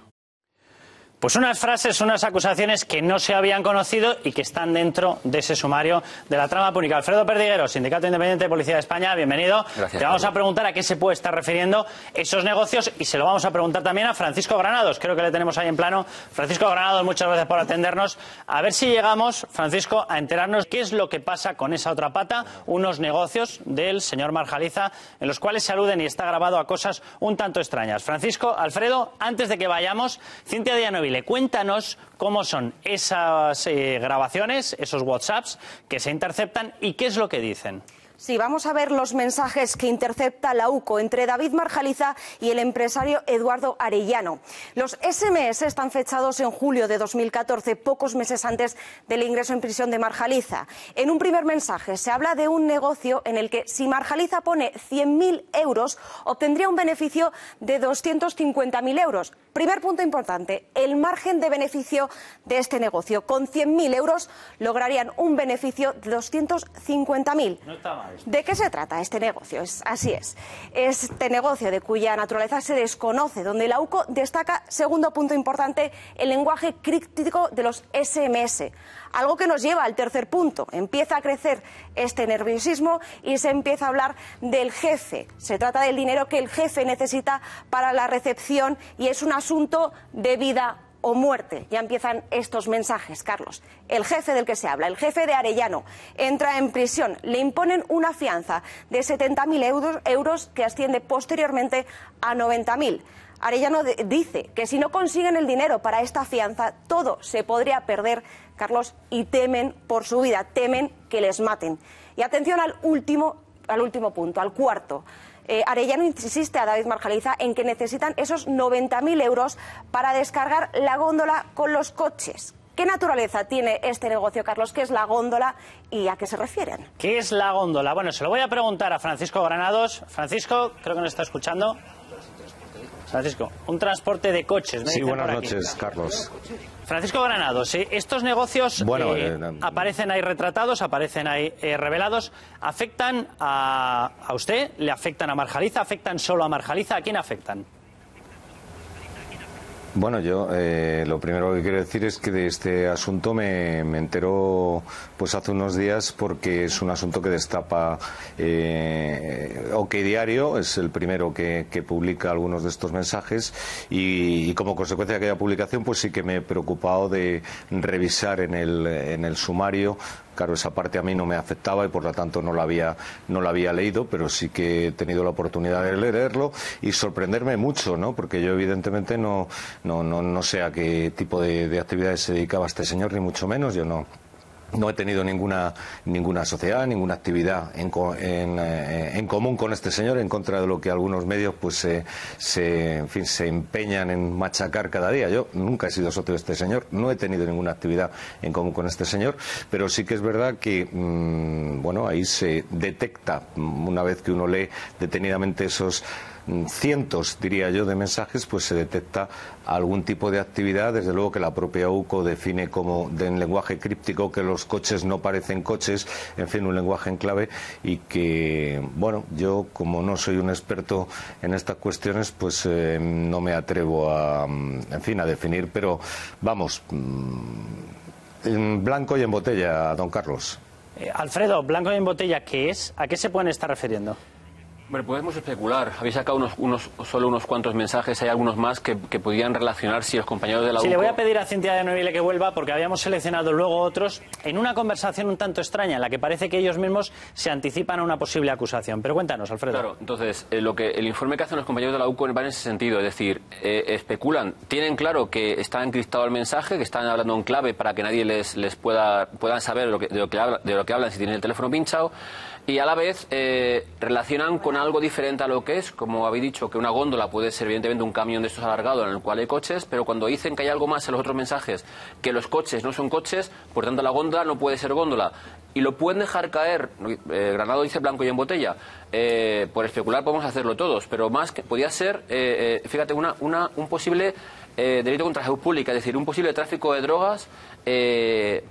Pues unas frases, unas acusaciones que no se habían conocido y que están dentro de ese sumario de la trama púnica. Alfredo Perdiguero, Sindicato Independiente de Policía de España, bienvenido.
Gracias,
Te vamos a preguntar a qué se puede estar refiriendo esos negocios y se lo vamos a preguntar también a Francisco Granados. Creo que le tenemos ahí en plano. Francisco Granados, muchas gracias por atendernos. A ver si llegamos, Francisco, a enterarnos qué es lo que pasa con esa otra pata, unos negocios del señor Marjaliza, en los cuales se aluden y está grabado a cosas un tanto extrañas. Francisco, Alfredo, antes de que vayamos, Cintia Dianovile, cuéntanos cómo son esas grabaciones, esos WhatsApps que se interceptan y qué es lo que dicen.
Sí, vamos a ver los mensajes que intercepta la UCO entre David Marjaliza y el empresario Eduardo Arellano. Los SMS están fechados en julio de 2014, pocos meses antes del ingreso en prisión de Marjaliza. En un primer mensaje se habla de un negocio en el que si Marjaliza pone 100.000 euros, obtendría un beneficio de 250.000 euros. Primer punto importante, el margen de beneficio de este negocio. Con 100.000 euros lograrían un beneficio de 250.000.
No está mal.
¿De qué se trata este negocio? Así es. Este negocio, de cuya naturaleza se desconoce, donde la UCO destaca, segundo punto importante, el lenguaje críptico de los SMS. Algo que nos lleva al tercer punto. Empieza a crecer este nerviosismo y se empieza a hablar del jefe. Se trata del dinero que el jefe necesita para la recepción y es un asunto de vida o muerte. Ya empiezan estos mensajes, Carlos. El jefe del que se habla, el jefe de Arellano, entra en prisión. Le imponen una fianza de 70.000 euros que asciende posteriormente a 90.000. Arellano dice que si no consiguen el dinero para esta fianza, todo se podría perder, Carlos, y temen por su vida, temen que les maten. Y atención al último punto, al cuarto. Arellano insiste a David Marjaliza en que necesitan esos 90.000 euros para descargar la góndola con los coches. ¿Qué naturaleza tiene este negocio, Carlos? ¿Qué es la góndola y a qué se refieren?
¿Qué es la góndola? Bueno, se lo voy a preguntar a Francisco Granados. Francisco, creo que nos está escuchando. Francisco, un transporte de coches.
Sí, buenas noches, Carlos.
Francisco Granados, estos negocios aparecen ahí retratados, aparecen ahí revelados. ¿Afectan a usted? ¿Le afectan a Marjaliza? ¿Afectan solo a Marjaliza? ¿A quién afectan?
Bueno, yo lo primero que quiero decir es que de este asunto me enteró pues hace unos días, porque es un asunto que destapa OK Diario, es el primero que publica algunos de estos mensajes y como consecuencia de aquella publicación pues sí que me he preocupado de revisar en el sumario. Claro, esa parte a mí no me afectaba y por lo tanto no la había leído, pero sí que he tenido la oportunidad de leerlo y sorprenderme mucho, ¿no? Porque yo evidentemente no sé a qué tipo de actividades se dedicaba este señor, ni mucho menos. Yo no he tenido ninguna sociedad, ninguna actividad en común con este señor, en contra de lo que algunos medios pues se empeñan en machacar cada día. Yo nunca he sido socio de este señor, no he tenido ninguna actividad en común con este señor, pero sí que es verdad que bueno, ahí se detecta, una vez que uno lee detenidamente esos cientos, diría yo, de mensajes, pues se detecta algún tipo de actividad. Desde luego que la propia UCO define como en lenguaje críptico que los coches no parecen coches, en fin, un lenguaje en clave, y que, bueno, yo como no soy un experto en estas cuestiones, pues no me atrevo a definir, pero vamos, en blanco y en botella, don Carlos.
Alfredo, blanco y en botella, ¿qué es? ¿A qué se pueden estar refiriendo?
Bueno, podemos especular. Habéis sacado solo unos cuantos mensajes, hay algunos más que podían relacionar si los compañeros de la UCO...
Sí, le voy a pedir a Cintia de Noville que vuelva, porque habíamos seleccionado luego otros en una conversación un tanto extraña, en la que parece que ellos mismos se anticipan a una posible acusación. Pero cuéntanos, Alfredo.
Claro, entonces, el informe que hacen los compañeros de la UCO va en ese sentido, es decir, especulan, tienen claro que está encriptado el mensaje, que están hablando en clave para que nadie puedan saber de lo que hablan si tienen el teléfono pinchado, y a la vez relacionan con algo diferente a lo que es, como habéis dicho, que una góndola puede ser evidentemente un camión de estos alargados en el cual hay coches, pero cuando dicen que hay algo más en los otros mensajes, que los coches no son coches, por tanto la góndola no puede ser góndola, y lo pueden dejar caer. Granado dice blanco y en botella. Por especular podemos hacerlo todos, pero más que podía ser, fíjate, un posible delito contra la salud pública, es decir, un posible tráfico de drogas,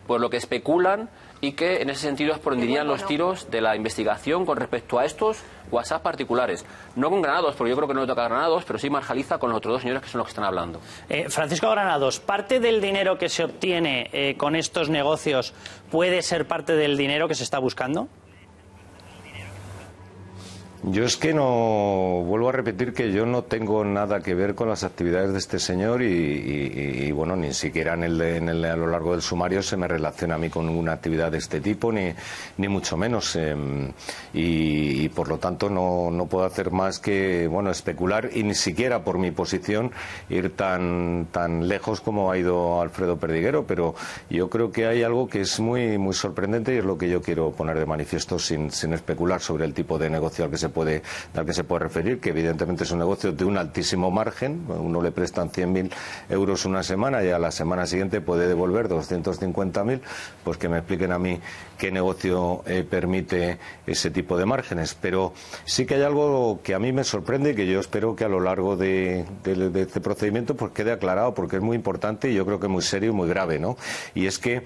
por lo que especulan, y que en ese sentido es por donde irían los tiros de la investigación con respecto a estos WhatsApp particulares. No con Granados, porque yo creo que no le toca a Granados, pero sí Marjaliza con los otros dos señores que son los que están hablando.
Francisco Granados, ¿parte del dinero que se obtiene con estos negocios puede ser parte del dinero que se está buscando?
Yo es que no, vuelvo a repetir que yo no tengo nada que ver con las actividades de este señor y bueno, ni siquiera a lo largo del sumario se me relaciona a mí con ninguna actividad de este tipo, ni mucho menos. Y por lo tanto no puedo hacer más que, bueno, especular y ni siquiera por mi posición ir tan lejos como ha ido Alfredo Perdiguero, pero yo creo que hay algo que es muy, muy sorprendente y es lo que yo quiero poner de manifiesto sin especular sobre el tipo de negocio al que se puede referir, que evidentemente es un negocio de un altísimo margen. Uno le prestan 100.000 euros una semana y a la semana siguiente puede devolver 250.000, pues que me expliquen a mí qué negocio permite ese tipo de márgenes. Pero sí que hay algo que a mí me sorprende y que yo espero que a lo largo de este procedimiento pues quede aclarado, porque es muy importante y yo creo que muy serio y muy grave, ¿no? Y es que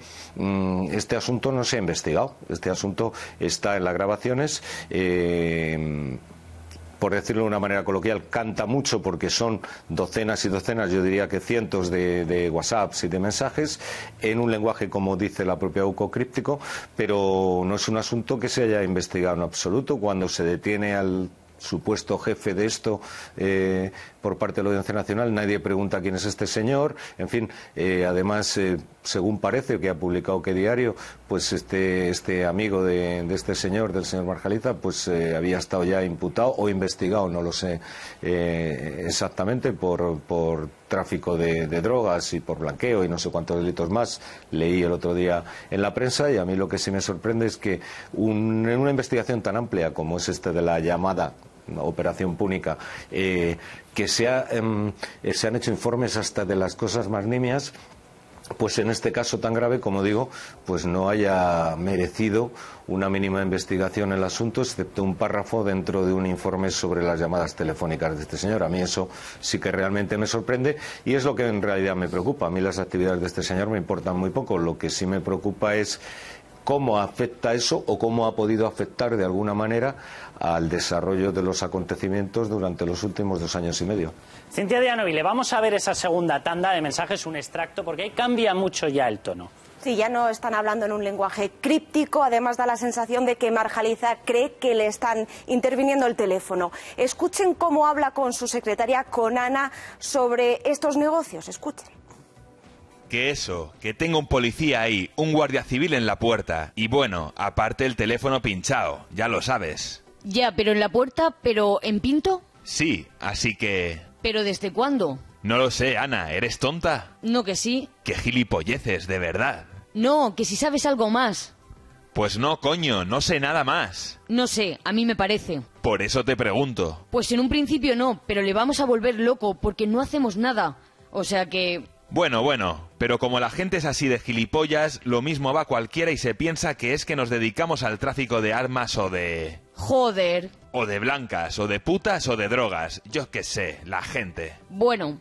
este asunto no se ha investigado, este asunto está en las grabaciones. Por decirlo de una manera coloquial, canta mucho porque son docenas y docenas, yo diría que cientos de WhatsApps y de mensajes en un lenguaje, como dice la propia UCO, críptico, pero no es un asunto que se haya investigado en absoluto. Cuando se detiene al supuesto jefe de esto por parte de la Audiencia Nacional, nadie pregunta quién es este señor. En fin, además, según parece que ha publicado ¿Qué Diario?, pues este amigo de este señor, del señor Marjaliza, pues había estado ya imputado o investigado, no lo sé exactamente, por tráfico de drogas y por blanqueo y no sé cuántos delitos más. Leí el otro día en la prensa, y a mí lo que sí me sorprende es que en una investigación tan amplia como es de la llamada Operación Púnica, que se han hecho informes hasta de las cosas más nimias, pues en este caso tan grave, como digo, pues no haya merecido una mínima investigación el asunto, excepto un párrafo dentro de un informe sobre las llamadas telefónicas de este señor. A mí eso sí que realmente me sorprende y es lo que en realidad me preocupa. A mí las actividades de este señor me importan muy poco. Lo que sí me preocupa es cómo afecta eso o cómo ha podido afectar de alguna manera al desarrollo de los acontecimientos durante los últimos 2 años y medio.
Cintia Dianovile, vamos a ver esa segunda tanda de mensajes, un extracto, porque ahí cambia mucho ya el tono.
Sí, ya no están hablando en un lenguaje críptico, además da la sensación de que Marjaliza cree que le están interviniendo el teléfono. Escuchen cómo habla con su secretaria, con Ana, sobre estos negocios. Escuchen.
Que eso, que tengo un policía ahí, un guardia civil en la puerta. Y bueno, aparte el teléfono pinchado, ya lo sabes.
Ya, pero en la puerta, pero ¿en Pinto?
Sí, así que...
¿Pero desde cuándo?
No lo sé, Ana, ¿eres tonta?
No, que sí.
¡Qué gilipolleces, de verdad!
No, que si sabes algo más.
Pues no, coño, no sé nada más.
No sé, a mí me parece.
Por eso te pregunto.
Pues en un principio no, pero le vamos a volver loco porque no hacemos nada. O sea que...
Bueno, pero como la gente es así de gilipollas, lo mismo va cualquiera y se piensa que es que nos dedicamos al tráfico de armas o de...
Joder.
O de blancas, o de putas, o de drogas. Yo qué sé, la gente.
Bueno.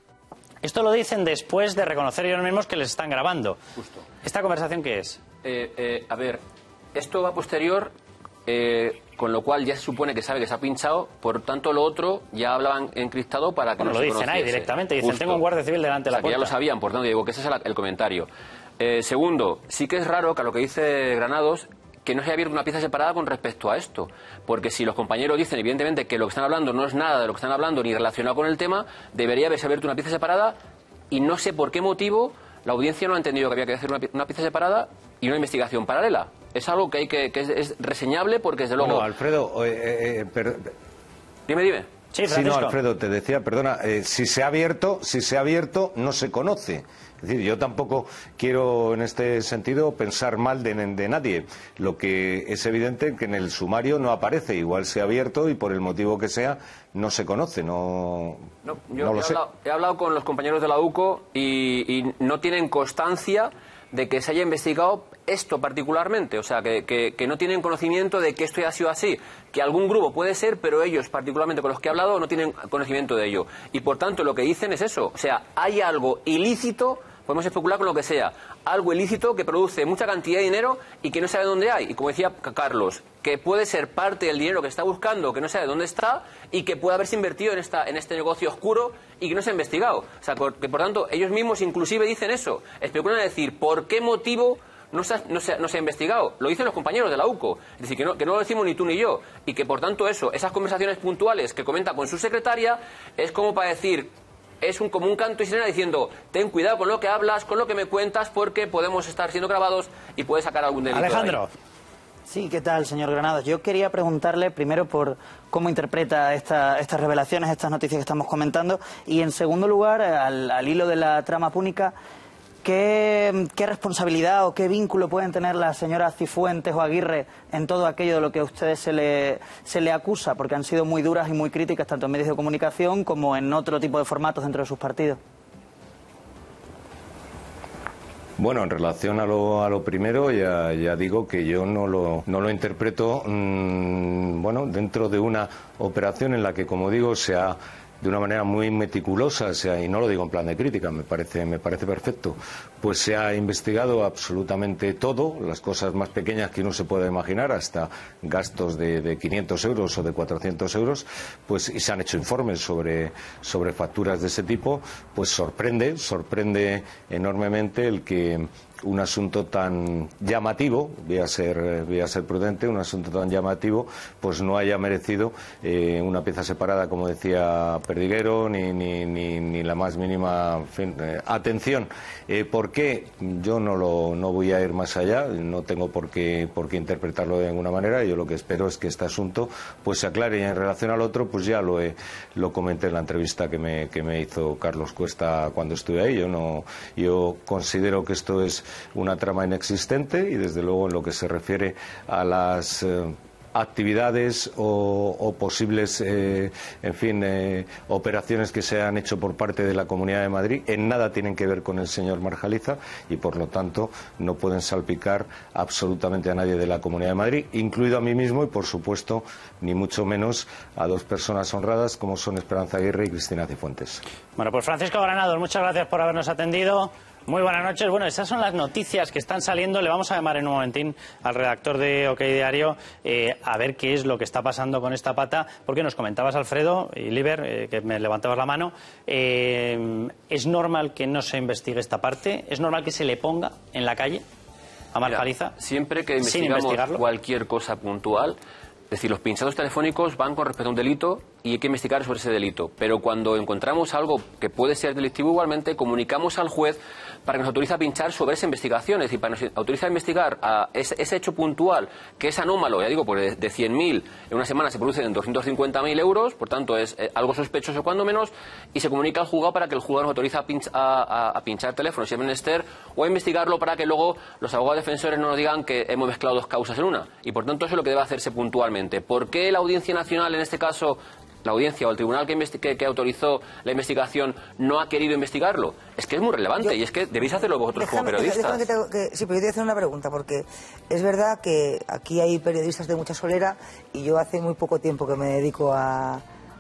Esto lo dicen después de reconocer ellos mismos que les están grabando.
Justo.
¿Esta conversación qué es?
A ver, esto va posterior, con lo cual ya se supone que sabe que se ha pinchado, por tanto lo otro ya hablaban encriptado para que no se conociese.
Lo dicen ahí directamente, dicen, tengo un guardia civil delante de la puerta.
Ya lo sabían, por tanto digo que ese es el comentario. Segundo, sí que es raro que a lo que dice Granados, que no se haya abierto una pieza separada con respecto a esto, porque si los compañeros dicen evidentemente que lo que están hablando no es nada de lo que están hablando ni relacionado con el tema, debería haberse abierto una pieza separada y no sé por qué motivo la audiencia no ha entendido que había que hacer una pieza separada y una investigación paralela. Es algo que es reseñable porque desde luego...
Bueno, Alfredo,
Dime.
Sí,
no, Alfredo, te decía, perdona, si se ha abierto, no se conoce. Es decir, yo tampoco quiero en este sentido pensar mal de nadie. Lo que es evidente que en el sumario no aparece, igual se ha abierto y por el motivo que sea no se conoce, no lo sé.
He hablado con los compañeros de la UCO y no tienen constancia de que se haya investigado esto particularmente, o sea, que no tienen conocimiento de que esto haya sido así, que algún grupo puede ser, pero ellos, particularmente con los que he hablado, no tienen conocimiento de ello. Y por tanto lo que dicen es eso, o sea, hay algo ilícito, podemos especular con lo que sea, algo ilícito que produce mucha cantidad de dinero y que no sabe dónde hay. Y como decía Carlos, que puede ser parte del dinero que está buscando, que no sabe dónde está y que puede haberse invertido en este negocio oscuro y que no se ha investigado. O sea, que por tanto ellos mismos inclusive dicen eso, especulan a decir por qué motivo no se ha investigado. Lo dicen los compañeros de la UCO. Es decir, que no lo decimos ni tú ni yo. Y que, por tanto, esas conversaciones puntuales que comenta con su secretaria es como para decir... Es como un canto y sirena diciendo, ten cuidado con lo que hablas, con lo que me cuentas, porque podemos estar siendo grabados y puedes sacar algún delito.
Alejandro.
Sí, ¿qué tal, señor Granados? Yo quería preguntarle primero por cómo interpreta estas revelaciones, estas noticias que estamos comentando, y en segundo lugar, al hilo de la trama púnica, ¿qué responsabilidad o qué vínculo pueden tener las señoras Cifuentes o Aguirre en todo aquello de lo que a ustedes se le acusa? Porque han sido muy duras y muy críticas tanto en medios de comunicación como en otro tipo de formatos dentro de sus partidos.
Bueno, en relación a lo primero, ya digo que yo no lo interpreto bueno, dentro de una operación en la que, como digo, se ha de una manera muy meticulosa, y no lo digo en plan de crítica, me parece perfecto, pues se ha investigado absolutamente todo, las cosas más pequeñas que uno se pueda imaginar, hasta gastos de 500 euros o de 400 euros, pues, y se han hecho informes sobre facturas de ese tipo, pues sorprende enormemente el que un asunto tan llamativo, voy a ser prudente, un asunto tan llamativo, pues no haya merecido una pieza separada, como decía Perdiguero, ni la más mínima atención. ¿Por qué? Yo no voy a ir más allá, no tengo por qué interpretarlo de ninguna manera. Yo lo que espero es que este asunto pues se aclare, y en relación al otro, pues ya lo comenté en la entrevista que me hizo Carlos Cuesta cuando estuve ahí. Yo considero que esto es una trama inexistente, y desde luego en lo que se refiere a las actividades o posibles operaciones que se han hecho por parte de la Comunidad de Madrid en nada tienen que ver con el señor Marjaliza, y por lo tanto no pueden salpicar absolutamente a nadie de la Comunidad de Madrid, incluido a mí mismo, y por supuesto ni mucho menos a dos personas honradas como son Esperanza Aguirre y Cristina Cifuentes.
Bueno, pues Francisco Granados, muchas gracias por habernos atendido. Muy buenas noches. Bueno, esas son las noticias que están saliendo. Le vamos a llamar en un momentín al redactor de OK Diario a ver qué es lo que está pasando con esta pata, porque nos comentabas, Alfredo y Liber, que me levantabas la mano, ¿es normal que no se investigue esta parte? ¿Es normal que se le ponga en la calle a Marjaliza?
Siempre que investigamos cualquier cosa puntual, es decir, los pinchados telefónicos van con respecto a un delito y hay que investigar sobre ese delito. Pero cuando encontramos algo que puede ser delictivo, igualmente comunicamos al juez para que nos autorice a pinchar sobre esa investigación. Es decir, para que nos autorice a investigar a ese hecho puntual que es anómalo, ya digo, porque de 100.000 en una semana se producen en 250.000 euros, por tanto es algo sospechoso cuando menos, y se comunica al juzgado para que el juzgado nos autorice a pinchar teléfonos si es menester, o a investigarlo para que luego los abogados defensores no nos digan que hemos mezclado dos causas en una. Y por tanto eso es lo que debe hacerse puntualmente. ¿Por qué la Audiencia Nacional, en este caso, la audiencia o el tribunal que autorizó la investigación, no ha querido investigarlo? Es que es muy relevante, y es que debéis hacerlo vosotros como periodistas.
Sí, pero yo te voy a hacer una pregunta, porque es verdad que aquí hay periodistas de mucha solera, y yo hace muy poco tiempo que me dedico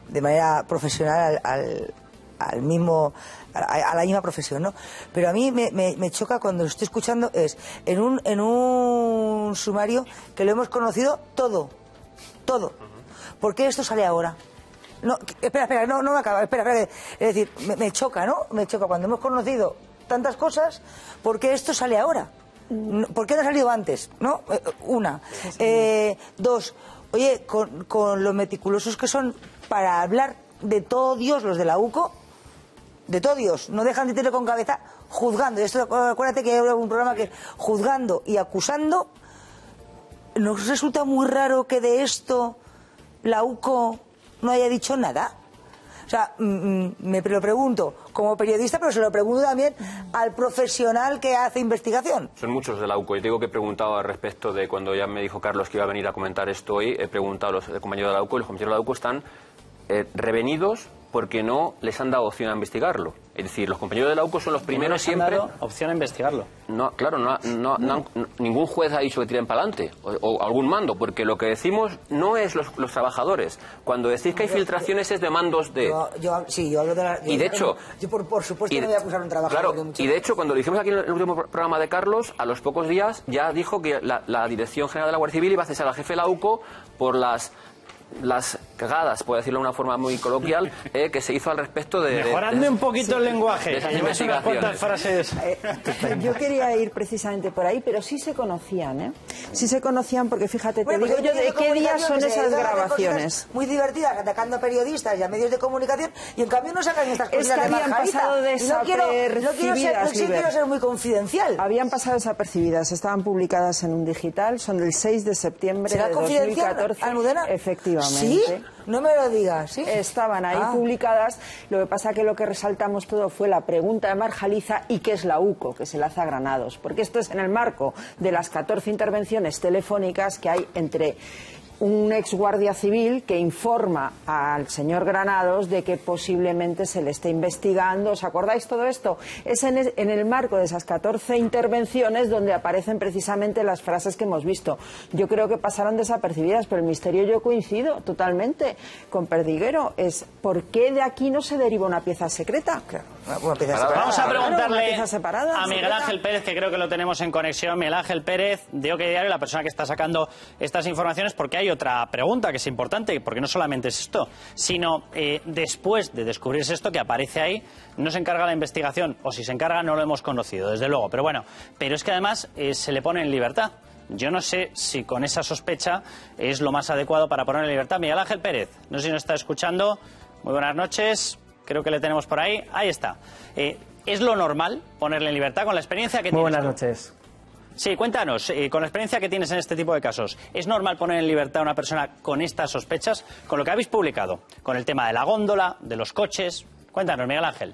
de manera profesional a la misma profesión, ¿no? Pero a mí me choca cuando lo estoy escuchando, es en un sumario que lo hemos conocido todo. ¿Por qué esto sale ahora? No, espera, no me acaba, espera, es decir, me choca, ¿no? Me choca cuando hemos conocido tantas cosas, ¿por qué esto sale ahora? ¿Por qué no ha salido antes? ¿No? Una. Dos, oye, con lo meticulosos que son para hablar de todo Dios los de la UCO, de todo Dios, no dejan de tener con cabeza juzgando. Y esto, acuérdate que hay un programa que juzgando y acusando. ¿Nos resulta muy raro que de esto la UCO no haya dicho nada? O sea, me lo pregunto como periodista, pero se lo pregunto también al profesional que hace investigación.
Son muchos de la UCO. Yo digo que he preguntado al respecto de cuando ya me dijo Carlos que iba a venir a comentar esto hoy. He preguntado a los compañeros de la UCO, y los compañeros de la UCO están revenidos porque no les han dado opción a investigarlo. Es decir, los compañeros de la UCO son los primeros siempre...
¿No les han dado opción a investigarlo?
No, claro, ningún juez ha dicho que tiren para adelante, o algún mando, porque lo que decimos no es los trabajadorales. Cuando decís que hay filtraciones es de mandos de...
Yo hablo de la...
Y de hecho...
Yo por supuesto no voy a acusar a un trabajador.
Claro, y de hecho, cuando lo hicimos aquí en el último programa de Carlos, a los pocos días ya dijo que la Dirección General de la Guardia Civil iba a cesar al jefe de la UCO por las cagadas, puedo decirlo de una forma muy coloquial, que se hizo al respecto de...
Mejorando un poquito el lenguaje.
De esas
Llevas unas cuantas
investigaciones.
frases.
Yo quería ir precisamente por ahí, pero sí se conocían, ¿eh? Sí se conocían porque, fíjate, te digo yo de qué día son esas grabaciones.
Muy divertidas, atacando a periodistas y a medios de comunicación, y en cambio no sacan estas cosas.
Es que habían pasado
desapercibidas. No quiero ser muy confidencial.
Habían pasado desapercibidas, estaban publicadas en un digital, son del 6 de septiembre de 2014.
Almudena?
Efectivamente.
¿Sí? No me lo digas, ¿sí?
Estaban ahí publicadas. Lo que pasa que lo que resaltamos todo fue la pregunta de Marjaliza y qué es la UCO, que se la hace a Granados. Porque esto es en el marco de las 14 intervenciones telefónicas que hay entre un ex guardia civil que informa al señor Granados de que posiblemente se le esté investigando. ¿Os acordáis todo esto? Es en el marco de esas 14 intervenciones donde aparecen precisamente las frases que hemos visto. Yo creo que pasaron desapercibidas, pero el misterio, yo coincido totalmente con Perdiguero, es ¿por qué de aquí no se deriva una pieza secreta?
Claro, una pieza separada.
Vamos a preguntarle
a
Miguel Ángel Pérez, que creo que lo tenemos en conexión. Miguel Ángel Pérez, de OK Diario, la persona que está sacando estas informaciones, porque hay otra pregunta que es importante, porque no solamente es esto, sino después de descubrirse esto que aparece ahí, no se encarga la investigación, o si se encarga no lo hemos conocido, desde luego, pero bueno, pero es que además se le pone en libertad. Yo no sé si con esa sospecha es lo más adecuado para poner en libertad. Miguel Ángel Pérez, no sé si nos está escuchando. Muy buenas noches, creo que le tenemos por ahí. Ahí está. ¿Es lo normal ponerle en libertad con la experiencia que tienes?
Muy buenas noches.
Sí, cuéntanos, con la experiencia que tienes en este tipo de casos, ¿es normal poner en libertad a una persona con estas sospechas? Con lo que habéis publicado, con el tema de la góndola, de los coches. Cuéntanos, Miguel Ángel.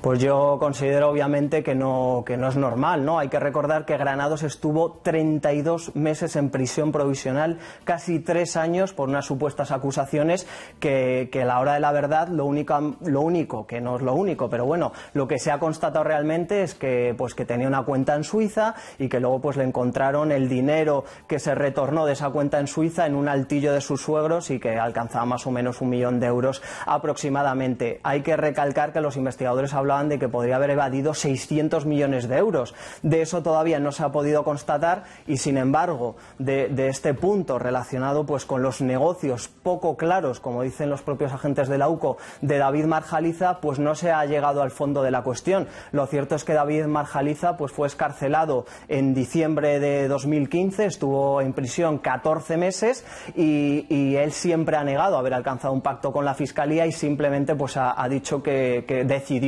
Pues yo considero obviamente que no es normal, ¿no? Hay que recordar que Granados estuvo 32 meses en prisión provisional, casi 3 años por unas supuestas acusaciones que a la hora de la verdad lo único, que no es lo único, pero bueno, lo que se ha constatado realmente es que pues que tenía una cuenta en Suiza y que luego pues le encontraron el dinero que se retornó de esa cuenta en Suiza en un altillo de sus suegros y que alcanzaba más o menos 1 millón de euros aproximadamente. Hay que recalcar que los investigadores hablaban de que podría haber evadido 600 millones de euros. De eso todavía no se ha podido constatar y, sin embargo, de este punto relacionado pues con los negocios poco claros, como dicen los propios agentes de la UCO, de David Marjaliza, pues no se ha llegado al fondo de la cuestión. Lo cierto es que David Marjaliza pues fue excarcelado en diciembre de 2015, estuvo en prisión 14 meses y él siempre ha negado haber alcanzado un pacto con la Fiscalía y simplemente pues ha dicho que decidió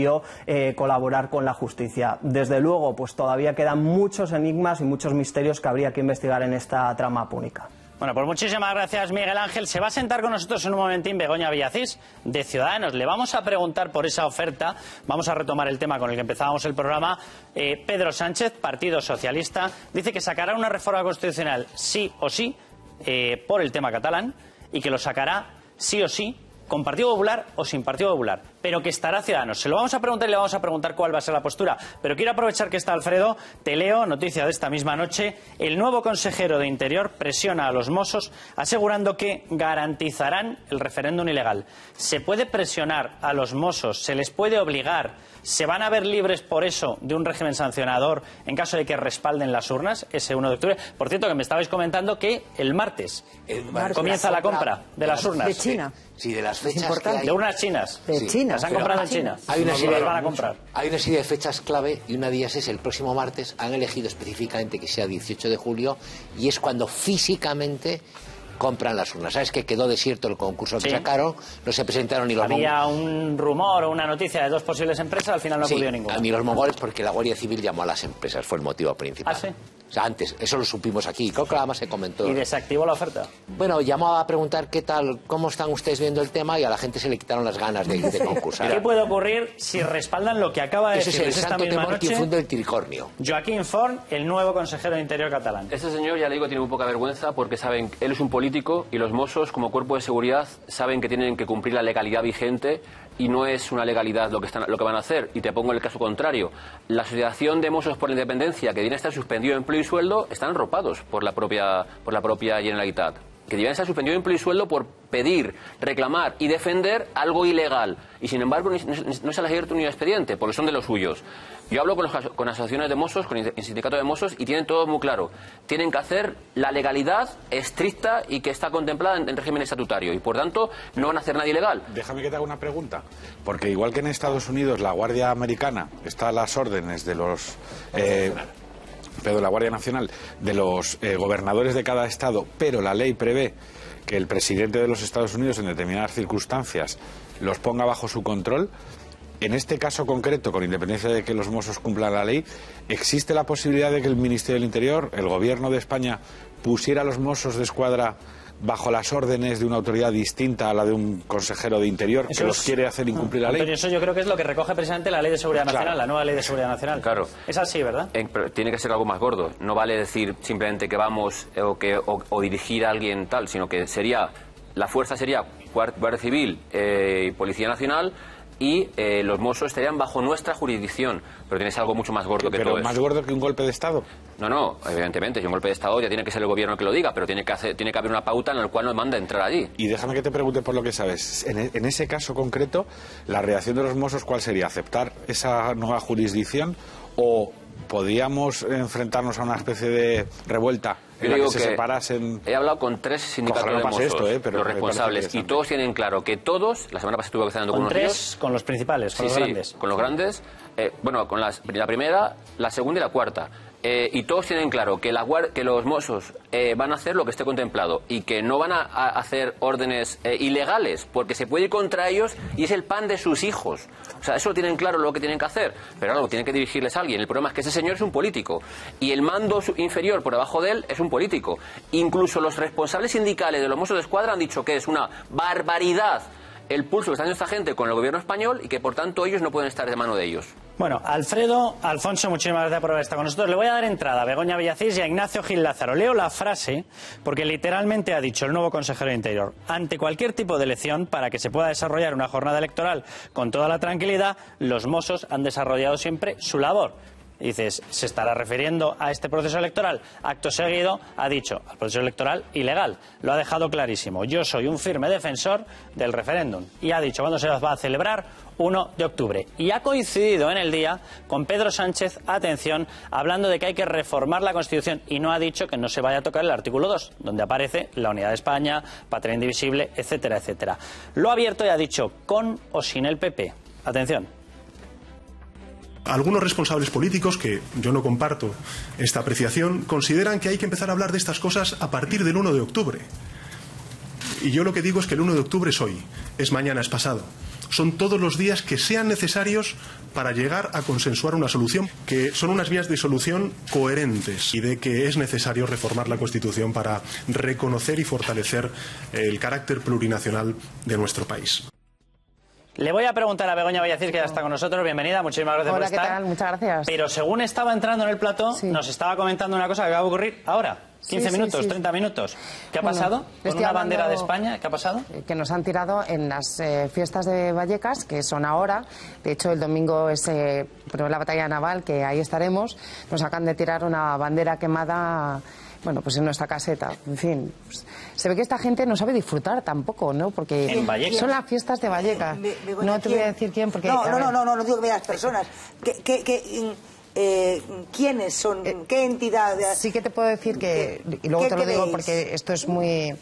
colaborar con la justicia. Desde luego, pues todavía quedan muchos enigmas y muchos misterios que habría que investigar en esta trama púnica.
Bueno, pues muchísimas gracias, Miguel Ángel. Se va a sentar con nosotros en un momentín Begoña Villacís, de Ciudadanos. Le vamos a preguntar por esa oferta. Vamos a retomar el tema con el que empezábamos el programa. Pedro Sánchez, Partido Socialista, dice que sacará una reforma constitucional sí o sí por el tema catalán y que lo sacará sí o sí con Partido Popular o sin Partido Popular, pero que estará Ciudadanos. Se lo vamos a preguntar y le vamos a preguntar cuál va a ser la postura. Pero quiero aprovechar que está Alfredo. Te leo, noticia de esta misma noche. El nuevo consejero de Interior presiona a los Mossos asegurando que garantizarán el referéndum ilegal. ¿Se puede presionar a los Mossos? ¿Se les puede obligar? ¿Se van a ver libres por eso de un régimen sancionador en caso de que respalden las urnas ese 1 de octubre? Por cierto, que me estabais comentando que el martes comienza la compra de las urnas.
De China.
Sí, de las fechas que hay.
De unas chinas.
De China.
Las han comprado en China.
Hay una serie,
las van a comprar.
Hay una serie de fechas clave y una de ellas es el próximo martes. Han elegido específicamente que sea 18 de julio y es cuando físicamente compran las urnas. ¿Sabes que quedó desierto el concurso que sacaron? No se presentaron ni los
Había un rumor o una noticia de 2 posibles empresas, al final no acudió ninguna.
Ni los mongoles, porque la Guardia Civil llamó a las empresas, fue el motivo principal.
¿Ah, sí?
O sea, antes, eso lo supimos aquí, creo que además se comentó.
¿Y desactivó la oferta?
Bueno, llamó a preguntar qué tal, cómo están ustedes viendo el tema y a la gente se le quitaron las ganas de concursar.
¿Qué puede ocurrir si respaldan lo que acaba de decir
esta misma noche? Ese es el tricornio.
Joaquín Forn, el nuevo consejero de Interior catalán.
Este señor, ya le digo, tiene muy poca vergüenza porque saben, él es un político y los Mossos, como cuerpo de seguridad, saben que tienen que cumplir la legalidad vigente y no es una legalidad lo que van a hacer. Y te pongo el caso contrario. La Asociación de Mossos por la Independencia, que viene a estar suspendido de empleo y sueldo, están arropados por la propia Generalitat. que debían ser suspendidos de empleo y sueldo por pedir, reclamar y defender algo ilegal. Y sin embargo no se les ha abierto un expediente, porque son de los suyos. Yo hablo con asociaciones de mozos, con el sindicato de mozos, y tienen todo muy claro. Tienen que hacer la legalidad estricta y que está contemplada en régimen estatutario. Y por tanto no van a hacer nada ilegal.
Déjame que te haga una pregunta. Porque igual que en Estados Unidos la Guardia Americana está a las órdenes de los... la Guardia Nacional, de los gobernadores de cada estado, pero la ley prevé que el presidente de los Estados Unidos en determinadas circunstancias los ponga bajo su control. En este caso concreto, con independencia de que los mozos cumplan la ley, ¿existe la posibilidad de que el Ministerio del Interior, el Gobierno de España, pusiera a los mozos de escuadra bajo las órdenes de una autoridad distinta a la de un consejero de Interior que los quiere hacer incumplir la ley?
Pero eso yo creo que es lo que recoge precisamente la Ley de Seguridad Nacional, la nueva Ley de Seguridad Nacional.
Claro.
Es así, ¿verdad?
Pero tiene que ser algo más gordo. No vale decir simplemente que vamos o dirigir a alguien tal, sino que la fuerza sería Guardia Civil y Policía Nacional, y los mozos estarían bajo nuestra jurisdicción. Pero tienes algo mucho más gordo que todo eso.
¿Pero más gordo que un golpe de Estado?
No, evidentemente, si un golpe de Estado ya tiene que ser el gobierno el que lo diga, pero tiene que haber una pauta en la cual nos manda a entrar allí.
Y déjame que te pregunte por lo que sabes. En ese caso concreto, ¿la reacción de los mozos cuál sería? ¿Aceptar esa nueva jurisdicción o podíamos enfrentarnos a una especie de revuelta en la que se separasen?
He hablado con 3 sindicatos de mozos,
pero
los responsables, y todos tienen claro que todos, la semana pasada estuve hablando con unos de ellos.
Con los principales, con los grandes.
Con los grandes, con la primera, la segunda y la cuarta. Y todos tienen claro que los mozos van a hacer lo que esté contemplado y que no van a hacer órdenes ilegales, porque se puede ir contra ellos y es el pan de sus hijos. O sea, eso lo tienen claro lo que tienen que hacer, pero algo tiene que dirigirles a alguien. El problema es que ese señor es un político y el mando inferior por debajo de él es un político. Incluso los responsables sindicales de los mozos de escuadra han dicho que es una barbaridad el pulso que está haciendo esta gente con el gobierno español y que por tanto ellos no pueden estar de mano de ellos.
Bueno, Alfonso, muchísimas gracias por estar con nosotros. Le voy a dar entrada a Begoña Villacís y a Ignacio Gil Lázaro. Leo la frase porque literalmente ha dicho el nuevo consejero de Interior: ante cualquier tipo de elección, para que se pueda desarrollar una jornada electoral con toda la tranquilidad, los mozos han desarrollado siempre su labor. Dices, ¿se estará refiriendo a este proceso electoral? Acto seguido ha dicho al proceso electoral ilegal. Lo ha dejado clarísimo. Yo soy un firme defensor del referéndum. Y ha dicho cuándo se va a celebrar: 1 de octubre. Y ha coincidido en el día con Pedro Sánchez, atención, hablando de que hay que reformar la Constitución, y no ha dicho que no se vaya a tocar el artículo 2, donde aparece la unidad de España, patria indivisible, etcétera, etcétera. Lo ha abierto y ha dicho con o sin el PP. Atención.
Algunos responsables políticos, que yo no comparto esta apreciación, consideran que hay que empezar a hablar de estas cosas a partir del 1 de octubre. Y yo lo que digo es que el 1 de octubre es hoy, es mañana, es pasado. Son todos los días que sean necesarios para llegar a consensuar una solución, que son unas vías de solución coherentes, y de que es necesario reformar la Constitución para reconocer y fortalecer el carácter plurinacional de nuestro país.
Le voy a preguntar a Begoña Villacís, que ya está con nosotros. Bienvenida, muchísimas gracias por estar.
Hola, ¿qué tal? Muchas gracias.
Pero según estaba entrando en el plató, nos estaba comentando una cosa que acaba de ocurrir ahora. 15 minutos, 30 minutos. ¿Qué ha pasado? ¿Con una bandera de España? ¿Qué ha pasado?
Que nos han tirado en las fiestas de Vallecas, que son ahora. De hecho, el domingo es la batalla naval, que ahí estaremos. Nos acaban de tirar una bandera quemada, bueno, pues en nuestra caseta. En fin, pues, se ve que esta gente no sabe disfrutar tampoco, ¿no? Porque son las fiestas de Vallecas. No te voy a decir quién, porque...
No digo que las personas. ¿Quiénes son? ¿Qué entidad?
Sí que te puedo decir que, y luego te lo digo porque esto es muy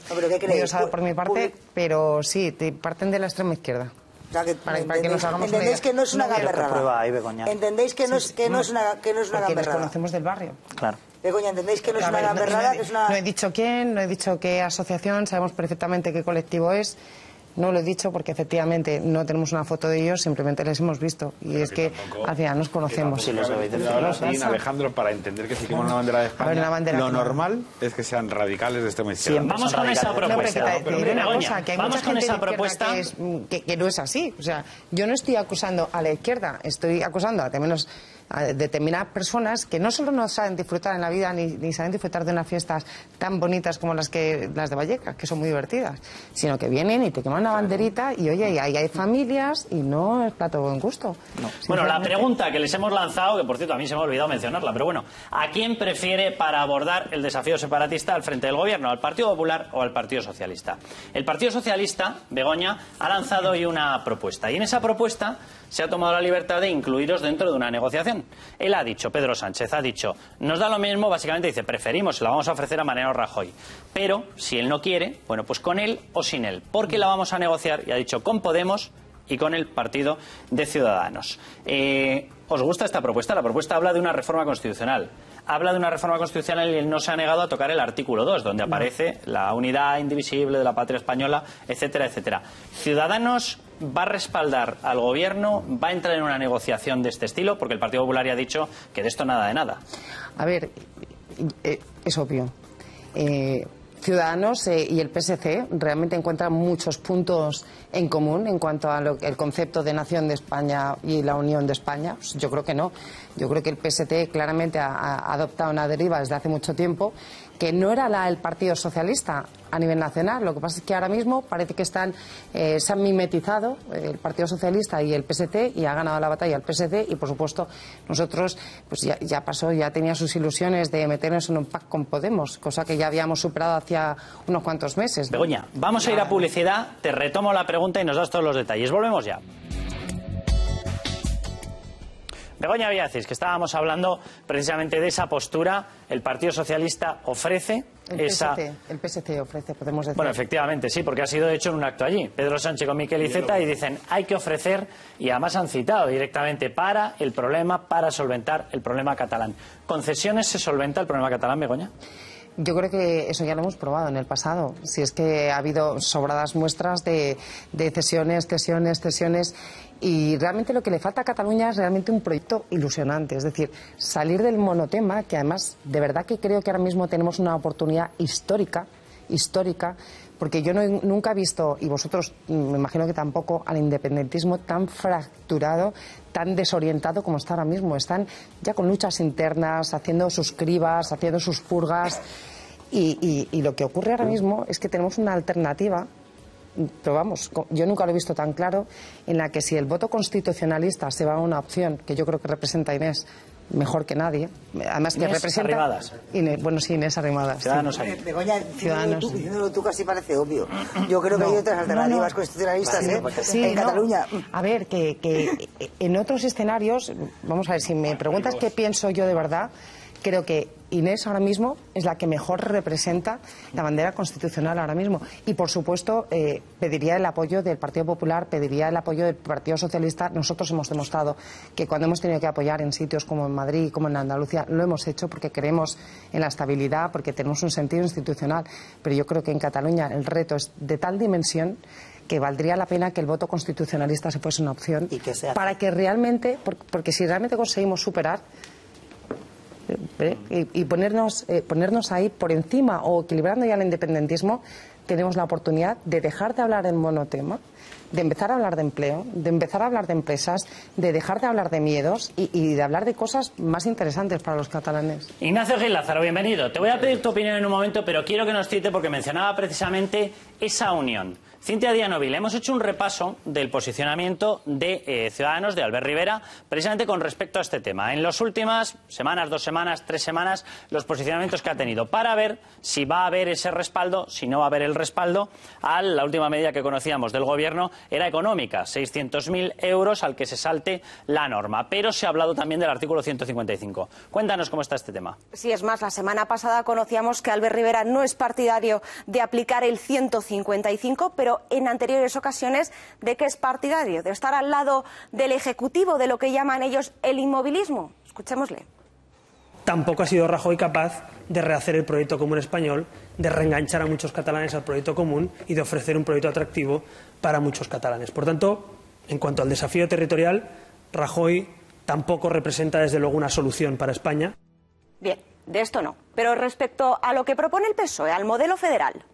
osado por mi parte, pero sí, te parten de la extrema izquierda.
O sea,
para que nos hagamos una idea.
¿Entendéis que no es una gamberrada? ¿Entendéis que no es una gamberrada?
Porque nos conocemos del barrio.
Claro.
Begoña, ¿entendéis que no es una gamberrada?
No he dicho quién, no he dicho qué asociación, sabemos perfectamente qué colectivo es. No lo he dicho porque efectivamente no tenemos una foto de ellos, simplemente les hemos visto. Y es que al final nos conocemos.
Sí, Alejandro, para entender que seguimos una bandera de España, lo normal es que sean radicales de extrema izquierda.
Vamos con esa propuesta.
Vamos con esa propuesta. Que no es así. O sea, yo no estoy acusando a la izquierda, estoy acusando a menos a determinadas personas que no solo no saben disfrutar en la vida ni saben disfrutar de unas fiestas tan bonitas como las de Vallecas, que son muy divertidas, sino que vienen y te queman una banderita y oye, y ahí hay familias y no es plato de buen gusto. No,
bueno, la pregunta que les hemos lanzado, que por cierto a mí se me ha olvidado mencionarla, pero bueno, ¿a quién prefiere para abordar el desafío separatista al frente del gobierno? ¿Al Partido Popular o al Partido Socialista? El Partido Socialista, Begoña, ha lanzado hoy una propuesta y en esa propuesta se ha tomado la libertad de incluiros dentro de una negociación. Él ha dicho, Pedro Sánchez ha dicho, nos da lo mismo, básicamente dice, preferimos, se la vamos a ofrecer a Mariano Rajoy, pero si él no quiere, bueno, pues con él o sin él, porque la vamos a negociar, y ha dicho, con Podemos y con el Partido de Ciudadanos. ¿Os gusta esta propuesta? La propuesta habla de una reforma constitucional. Habla de una reforma constitucional y él no se ha negado a tocar el artículo 2, donde aparece la unidad indivisible de la patria española, etcétera, etcétera. ¿Ciudadanos va a respaldar al gobierno? ¿Va a entrar en una negociación de este estilo? Porque el Partido Popular ya ha dicho que de esto nada de nada.
A ver, es obvio. Ciudadanos y el PSC realmente encuentran muchos puntos en común en cuanto al concepto de nación de España y la unión de España. Pues yo creo que no. Yo creo que el PSC claramente ha adoptado una deriva desde hace mucho tiempo que no era el Partido Socialista a nivel nacional. Lo que pasa es que ahora mismo parece que se han mimetizado el Partido Socialista y el PSC y ha ganado la batalla el PSC y por supuesto nosotros pues ya tenía sus ilusiones de meternos en un pacto con Podemos, cosa que ya habíamos superado hacía unos cuantos meses, ¿no?
Begoña, vamos a ir a publicidad, te retomo la pregunta y nos das todos los detalles. Volvemos ya. Begoña Villacís, que estábamos hablando precisamente de esa postura, el Partido Socialista ofrece
el PSC ofrece, podemos decir.
Bueno, efectivamente, sí, porque ha sido hecho en un acto allí. Pedro Sánchez con Miquel Iceta y dicen, hay que ofrecer, y además han citado directamente, para solventar el problema catalán. ¿Concesiones se solventa el problema catalán, Begoña?
Yo creo que eso ya lo hemos probado en el pasado. Si es que ha habido sobradas muestras de cesiones. Y realmente lo que le falta a Cataluña es realmente un proyecto ilusionante. Es decir, salir del monotema, que además de verdad que creo que ahora mismo tenemos una oportunidad histórica, porque yo nunca he visto, y vosotros me imagino que tampoco, al independentismo tan fracturado, tan desorientado como está ahora mismo. Están ya con luchas internas, haciendo sus cribas, haciendo sus purgas, y lo que ocurre ahora mismo es que tenemos una alternativa, pero vamos, yo nunca lo he visto tan claro, en la que si el voto constitucionalista se va a una opción, que yo creo que representa Inés mejor que nadie, además que
Inés
representa
Arrimadas.
Inés Arrimadas.
Ciudadanos
sí.
ahí.
Begoña, diciéndolo tú casi parece obvio. Yo creo que hay otras alternativas constitucionalistas en Cataluña.
A ver, que en otros escenarios, vamos a ver, si me preguntas qué pienso yo de verdad, creo que Inés ahora mismo es la que mejor representa la bandera constitucional ahora mismo. Y, por supuesto, pediría el apoyo del Partido Popular, pediría el apoyo del Partido Socialista. Nosotros hemos demostrado que cuando hemos tenido que apoyar en sitios como en Madrid, como en Andalucía, lo hemos hecho porque creemos en la estabilidad, porque tenemos un sentido institucional. Pero yo creo que en Cataluña el reto es de tal dimensión que valdría la pena que el voto constitucionalista se fuese una opción para que realmente, porque si realmente conseguimos superar y ponernos ahí por encima o equilibrando ya el independentismo, tenemos la oportunidad de dejar de hablar en monotema, de empezar a hablar de empleo, de empezar a hablar de empresas, de dejar de hablar de miedos y de hablar de cosas más interesantes para los catalanes.
Ignacio Gil Lázaro, bienvenido. Te voy a pedir tu opinión en un momento, pero quiero que nos cite porque mencionaba precisamente esa unión. Cintia Dianovil, hemos hecho un repaso del posicionamiento de Ciudadanos, de Albert Rivera, precisamente con respecto a este tema. En las últimas semanas, 2 semanas, 3 semanas, los posicionamientos que ha tenido para ver si va a haber ese respaldo, si no va a haber el respaldo a la última medida que conocíamos del Gobierno, era económica, 600.000 euros al que se salte la norma. Pero se ha hablado también del artículo 155. Cuéntanos cómo está este tema.
Sí, es más, la semana pasada conocíamos que Albert Rivera no es partidario de aplicar el 155, pero en anteriores ocasiones de que es partidario, de estar al lado del Ejecutivo, de lo que llaman ellos el inmovilismo. Escuchémosle.
Tampoco ha sido Rajoy capaz de rehacer el proyecto común español, de reenganchar a muchos catalanes al proyecto común y de ofrecer un proyecto atractivo para muchos catalanes. Por tanto, en cuanto al desafío territorial, Rajoy tampoco representa desde luego una solución para España.
Bien, de esto no. Pero respecto a lo que propone el PSOE, al modelo federal.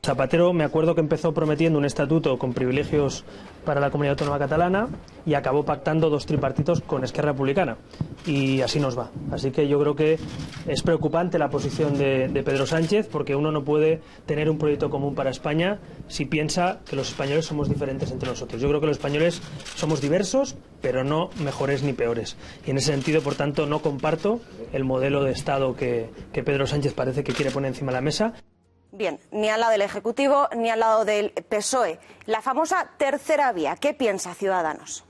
Zapatero, me acuerdo que empezó prometiendo un estatuto con privilegios para la comunidad autónoma catalana y acabó pactando 2 tripartitos con Esquerra Republicana. Y así nos va. Así que yo creo que es preocupante la posición de Pedro Sánchez, porque uno no puede tener un proyecto común para España si piensa que los españoles somos diferentes entre nosotros. Yo creo que los españoles somos diversos, pero no mejores ni peores. Y en ese sentido, por tanto, no comparto el modelo de Estado que Pedro Sánchez parece que quiere poner encima de la mesa.
Bien, ni al lado del Ejecutivo ni al lado del PSOE. La famosa tercera vía, ¿qué piensa Ciudadanos?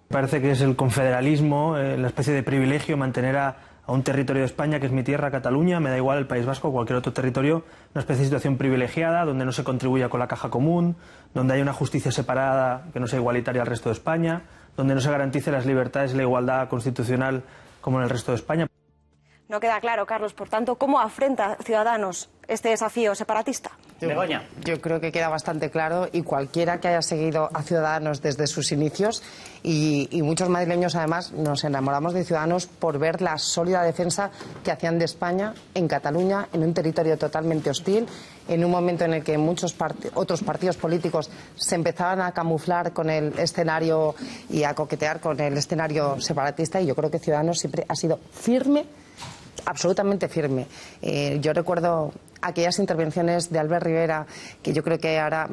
Parece que es el confederalismo, la especie de privilegio mantener a un territorio de España, que es mi tierra, Cataluña, me da igual el País Vasco o cualquier otro territorio, una especie de situación privilegiada donde no se contribuya con la caja común, donde hay una justicia separada que no sea igualitaria al resto de España, donde no se garantice las libertades y la igualdad constitucional como en el resto de España.
No queda claro, Carlos, por tanto, ¿cómo afrenta Ciudadanos este desafío separatista?
Begoña.
Yo creo que queda bastante claro, y cualquiera que haya seguido a Ciudadanos desde sus inicios, y muchos madrileños además nos enamoramos de Ciudadanos por ver la sólida defensa que hacían de España en Cataluña, en un territorio totalmente hostil, en un momento en el que muchos otros partidos políticos se empezaban a camuflar con el escenario y a coquetear con el escenario separatista, y yo creo que Ciudadanos siempre ha sido firme, absolutamente firme. Yo recuerdo aquellas intervenciones de Albert Rivera, que yo creo que ahora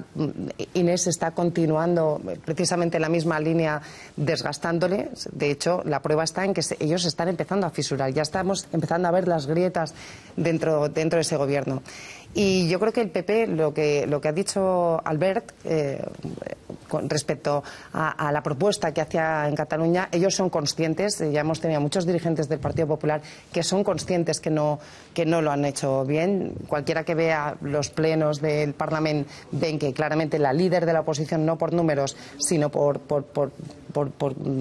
Inés está continuando precisamente en la misma línea, desgastándole. De hecho, la prueba está en que ellos están empezando a fisurar. Ya estamos empezando a ver las grietas dentro de ese gobierno. Y yo creo que el PP, lo que ha dicho Albert con respecto a la propuesta que hacía en Cataluña, ellos son conscientes, ya hemos tenido muchos dirigentes del Partido Popular que son conscientes que no lo han hecho bien. Cualquiera que vea los plenos del Parlamento ven que claramente la líder de la oposición, no por números, sino por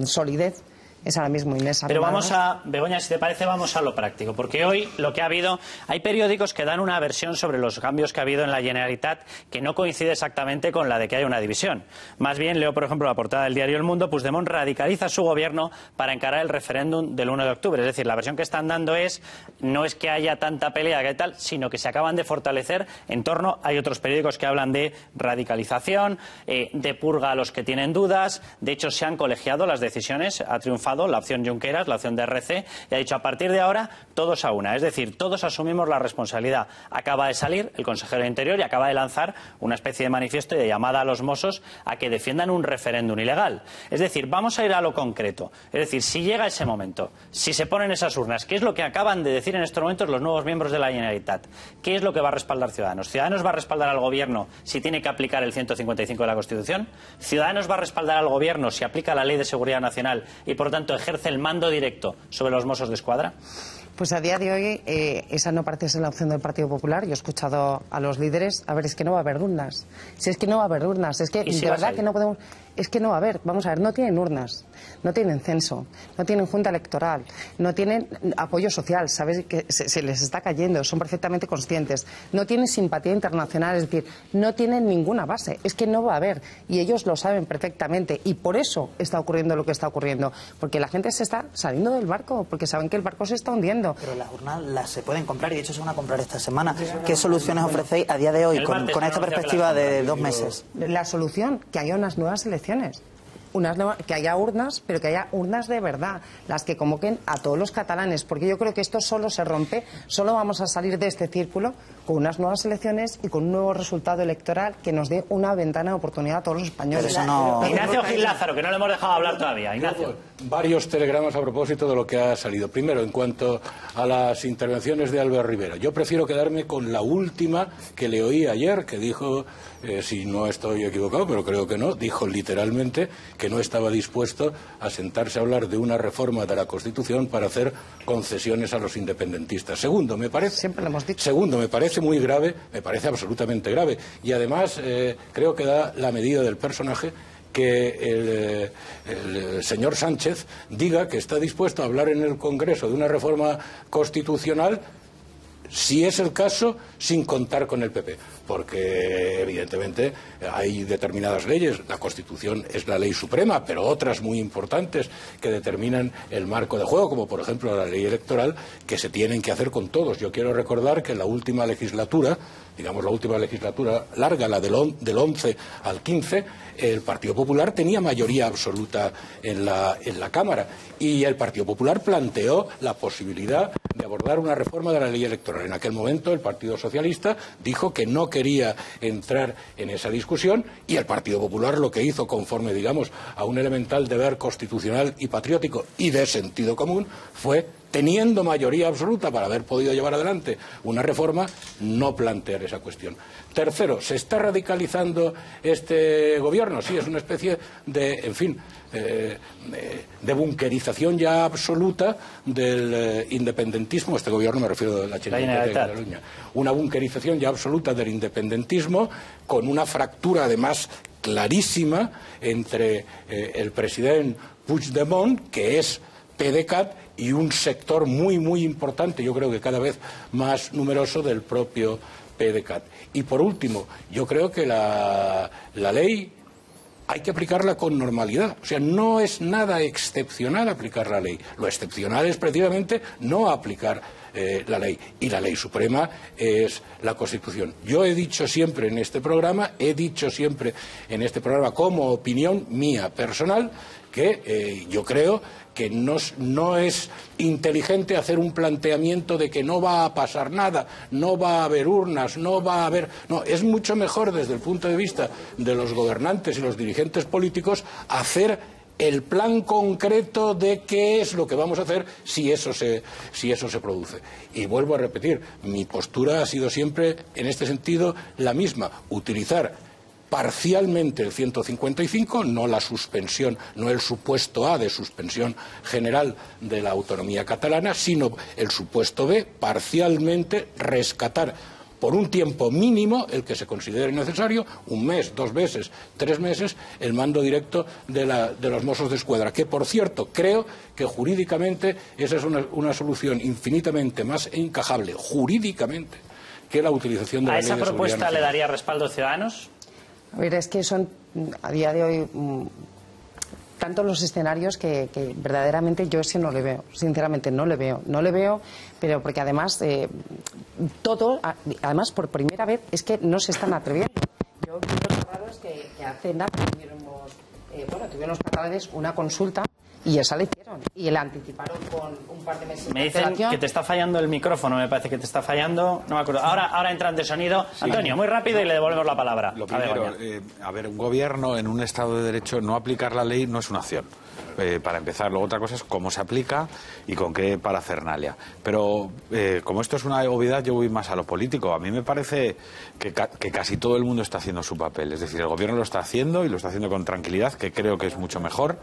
solidez, es ahora mismo Inés Arrimadas.
Pero vamos a, Begoña, si te parece, vamos a lo práctico, porque hoy lo que ha habido, hay periódicos que dan una versión sobre los cambios que ha habido en la Generalitat que no coincide exactamente con la de que hay una división. Más bien, leo por ejemplo la portada del diario El Mundo: Puigdemont radicaliza su gobierno para encarar el referéndum del 1 de octubre. Es decir, la versión que están dando no es que haya tanta pelea que tal, sino que se acaban de fortalecer en torno. Hay otros periódicos que hablan de radicalización, de purga a los que tienen dudas. De hecho, se han colegiado las decisiones, ha triunfado la opción Junqueras, la opción de RC, y ha dicho: a partir de ahora todos a una, es decir, todos asumimos la responsabilidad. Acaba de salir el consejero de Interior y acaba de lanzar una especie de manifiesto y de llamada a los Mossos a que defiendan un referéndum ilegal. Es decir, vamos a ir a lo concreto. Es decir, si llega ese momento, si se ponen esas urnas, ¿qué es lo que acaban de decir en estos momentos los nuevos miembros de la Generalitat? ¿Qué es lo que va a respaldar Ciudadanos? ¿Ciudadanos va a respaldar al gobierno si tiene que aplicar el 155 de la Constitución? ¿Ciudadanos va a respaldar al gobierno si aplica la Ley de Seguridad Nacional y por tanto ejerce el mando directo sobre los Mossos de Escuadra?
Pues a día de hoy esa no parece ser la opción del Partido Popular. Yo he escuchado a los líderes. A ver, es que no va a haber urnas. Si es que no va a haber urnas, es que de verdad que no podemos. Es que no va a haber. Vamos a ver, no tienen urnas, no tienen censo, no tienen junta electoral, no tienen apoyo social. Sabes que se les está cayendo, son perfectamente conscientes. No tienen simpatía internacional, es decir, no tienen ninguna base. Es que no va a haber, y ellos lo saben perfectamente, y por eso está ocurriendo lo que está ocurriendo, porque la gente se está saliendo del barco, porque saben que el barco se está hundiendo.
Pero las urnas se pueden comprar, y de hecho se van a comprar esta semana. ¿Qué soluciones ofrecéis a día de hoy con esta perspectiva de 2 meses?
La solución, que haya unas nuevas elecciones. Que haya urnas, pero que haya urnas de verdad, las que convoquen a todos los catalanes, porque yo creo que esto solo se rompe, solo vamos a salir de este círculo con unas nuevas elecciones y con un nuevo resultado electoral que nos dé una ventana de oportunidad a todos los españoles.
Ignacio Gil Lázaro, que no le hemos dejado hablar todavía. Ignacio.
Varios telegramas a propósito de lo que ha salido. Primero, en cuanto a las intervenciones de Albert Rivera, yo prefiero quedarme con la última que le oí ayer, que dijo, si no estoy equivocado, pero creo que no, dijo literalmente que no estaba dispuesto a sentarse a hablar de una reforma de la Constitución para hacer concesiones a los independentistas. Segundo, me parece muy grave, me parece absolutamente grave, y además creo que da la medida del personaje que el señor Sánchez diga que está dispuesto a hablar en el Congreso de una reforma constitucional si es el caso, sin contar con el PP, porque evidentemente hay determinadas leyes, la Constitución es la ley suprema, pero otras muy importantes que determinan el marco de juego, como por ejemplo la ley electoral, que se tienen que hacer con todos. Yo quiero recordar que en la última legislatura, digamos la última legislatura larga, la del 11 al 15, el Partido Popular tenía mayoría absoluta en la Cámara y el Partido Popular planteó la posibilidad de abordar una reforma de la ley electoral. En aquel momento el Partido Socialista dijo que no quería entrar en esa discusión y el Partido Popular lo que hizo, conforme digamos a un elemental deber constitucional y patriótico y de sentido común, fue, teniendo mayoría absoluta para haber podido llevar adelante una reforma, no plantear esa cuestión. Tercero, ¿se está radicalizando este gobierno? Sí, es una especie de, en fin, de bunkerización ya absoluta del independentismo. Este gobierno, me refiero a la Generalitat de Cataluña. Una bunkerización ya absoluta del independentismo, con una fractura además clarísima entre el presidente Puigdemont, que es PDeCAT, y un sector muy, muy importante, yo creo que cada vez más numeroso, del propio PDeCAT. Y por último, yo creo que la ley hay que aplicarla con normalidad. O sea, no es nada excepcional aplicar la ley. Lo excepcional es precisamente no aplicar la ley. Y la ley suprema es la Constitución. Yo he dicho siempre en este programa, como opinión mía personal, que yo creo que no es inteligente hacer un planteamiento de que no va a pasar nada, no va a haber urnas, no va a haber... No, es mucho mejor desde el punto de vista de los gobernantes y los dirigentes políticos hacer el plan concreto de qué es lo que vamos a hacer si eso se produce. Y vuelvo a repetir, mi postura ha sido siempre en este sentido la misma, utilizar parcialmente el 155, no la suspensión, no el supuesto A de suspensión general de la autonomía catalana, sino el supuesto B, parcialmente rescatar por un tiempo mínimo, el que se considere necesario, 1 mes, 2 meses, 3 meses, el mando directo de los Mossos d'Esquadra, que por cierto creo que jurídicamente esa es una solución infinitamente más encajable jurídicamente que la utilización de la ley de seguridad nacional.
¿A esa propuesta le daría respaldo Ciudadanos?
A ver, es que son, a día de hoy, tantos los escenarios que verdaderamente yo ese no le veo. Sinceramente, no le veo, pero porque además, además por primera vez, es que no se están atreviendo. Yo lo raro es que hace nada tuvieron los catalanes una consulta y esa la hicieron y la anticiparon con un par de meses.
Me dicen que te está fallando el micrófono, me parece que te está fallando, no me acuerdo. Ahora entran de sonido. Sí. Antonio, muy rápido y le devolvemos la palabra.
Lo primero, a ver, un gobierno en un Estado de Derecho, no aplicar la ley no es una opción. Para empezar, luego otra cosa es cómo se aplica y con qué parafernalia. Pero como esto es una obviedad, yo voy más a lo político. A mí me parece que casi todo el mundo está haciendo su papel. Es decir, el gobierno lo está haciendo y lo está haciendo con tranquilidad, que creo que es mucho mejor.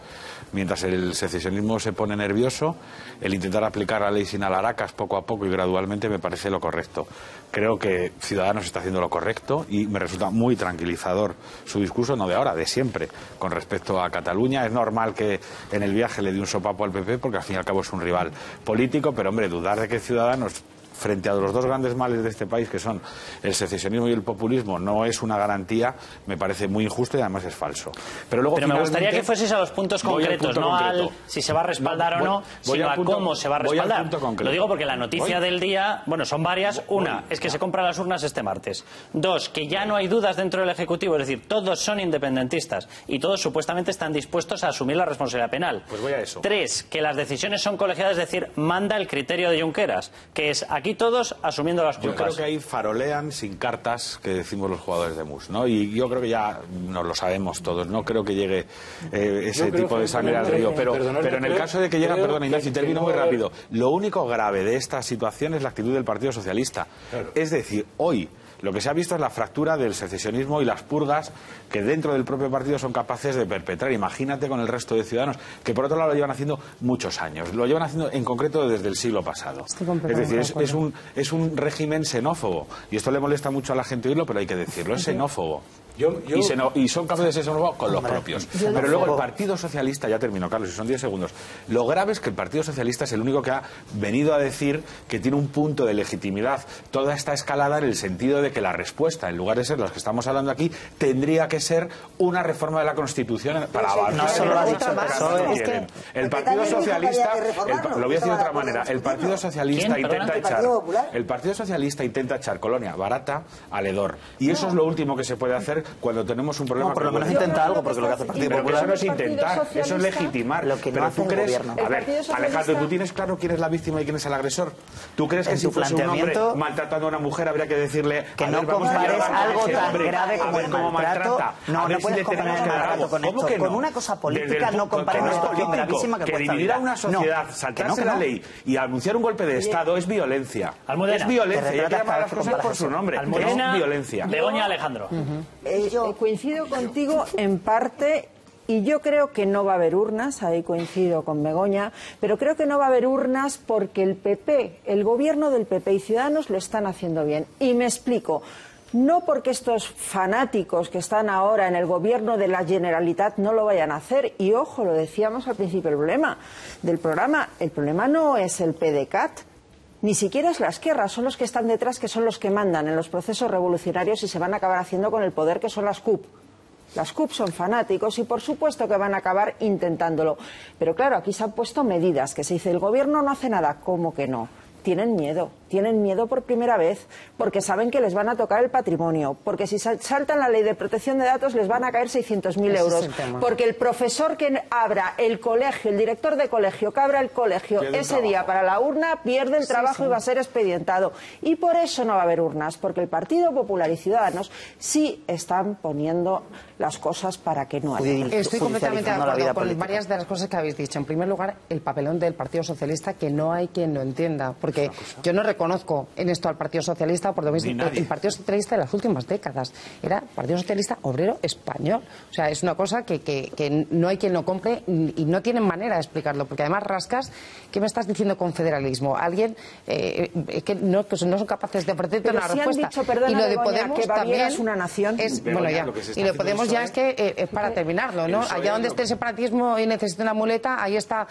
Mientras el secesionismo se pone nervioso, el intentar aplicar la ley sin alaracas poco a poco y gradualmente me parece lo correcto. Creo que Ciudadanos está haciendo lo correcto y me resulta muy tranquilizador su discurso, no de ahora, de siempre, con respecto a Cataluña. Es normal que en el viaje le dé un sopapo al PP porque al fin y al cabo es un rival político, pero hombre, dudar de que Ciudadanos, frente a los dos grandes males de este país, que son el secesionismo y el populismo, no es una garantía, me parece muy injusto y además es falso. Pero luego
me gustaría que fueses a los puntos concretos, no al si se va a respaldar o no, sino a cómo se va a respaldar. Lo digo porque la noticia del día, bueno, son varias. Una, es que se compran las urnas este martes. 2, que ya no hay dudas dentro del Ejecutivo, es decir, todos son independentistas y todos supuestamente están dispuestos a asumir la responsabilidad penal.
Pues voy a eso.
3, que las decisiones son colegiadas, es decir, manda el criterio de Junqueras, que es aquí todos asumiendo las culpas.
Yo creo que ahí farolean sin cartas, que decimos los jugadores de mus, ¿no? Y yo creo que ya nos lo sabemos todos. No creo que llegue ese tipo de sangre al río. Pero en el caso de que llegue, perdón, Ignacio, termino muy rápido. Lo único grave de esta situación es la actitud del Partido Socialista. Claro. Es decir, hoy lo que se ha visto es la fractura del secesionismo y las purgas que dentro del propio partido son capaces de perpetrar. Imagínate con el resto de Ciudadanos, que por otro lado lo llevan haciendo muchos años. Lo llevan haciendo en concreto desde el siglo pasado. Es decir, es un régimen xenófobo. Y esto le molesta mucho a la gente oírlo, pero hay que decirlo. Es xenófobo. Y son capaces de ser xenófobos con los propios. Pero luego el Partido Socialista, ya termino, Carlos, y son 10 segundos. Lo grave es que el Partido Socialista es el único que ha venido a decir que tiene un punto de legitimidad toda esta escalada, en el sentido de que la respuesta, en lugar de ser las que estamos hablando aquí, tendría que ser una reforma de la Constitución para avanzar. El Partido Socialista, lo voy a decir de otra manera, el Partido Socialista intenta echar colonia barata al hedor. Y eso es lo último que se puede hacer cuando tenemos un problema.
No, por lo menos intenta algo, porque lo que hace el Partido Popular...
Eso no es intentar, eso es legitimar. Pero tú crees... A ver, Alejandro, ¿tú tienes claro quién es la víctima y quién es el agresor? ¿Tú crees que si fuese un hombre maltratando a una mujer habría que decirle...
Que no compares algo tan grave como el maltrato. No puedes comparar el maltrato con esto. Con una cosa política no compares esto con gravísima que
puede dividir a una sociedad, saltarse la ley y anunciar un golpe de Estado es violencia. Es violencia, y hay que llamar las cosas por su nombre. Es violencia.
Begoña, Alejandro.
Coincido contigo en parte, y yo creo que no va a haber urnas, ahí coincido con Begoña, pero creo que no va a haber urnas porque el PP, el gobierno del PP y Ciudadanos lo están haciendo bien. Y me explico. No porque estos fanáticos que están ahora en el gobierno de la Generalitat no lo vayan a hacer. Y ojo, lo decíamos al principio del programa, el problema no es el PDeCAT, ni siquiera es la Esquerra, son los que están detrás, que son los que mandan en los procesos revolucionarios y se van a acabar haciendo con el poder, que son las CUP. Las CUP son fanáticos y por supuesto que van a acabar intentándolo. Pero claro, aquí se han puesto medidas, que se dice, el gobierno no hace nada. ¿Cómo que no? Tienen miedo por primera vez, porque saben que les van a tocar el patrimonio, porque si saltan la ley de protección de datos les van a caer 600.000 euros, porque el profesor que abra el colegio, el director de colegio que abra el colegio ese día para la urna, pierde el trabajo y va a ser expedientado. Y por eso no va a haber urnas, porque el Partido Popular y Ciudadanos sí están poniendo las cosas para que no haya.
Estoy completamente de acuerdo con varias de las cosas que habéis dicho. En primer lugar, el papelón del Partido Socialista, que no hay quien lo entienda, porque yo no reconozco en esto al Partido Socialista, por lo mismo el Partido Socialista de las últimas décadas era Partido Socialista Obrero Español. O sea, es una cosa que no hay quien lo compre y no tienen manera de explicarlo, porque además rascas, ¿qué me estás diciendo con federalismo? Alguien que no son capaces de ofrecerte una respuesta.
Dicho, perdona,
y lo de
Begoña,
Podemos
que
también
es una nación.
Bueno, ya. Y lo de Podemos ya es que es para terminarlo, ¿no? Allá donde esté el separatismo y necesite una muleta, ahí está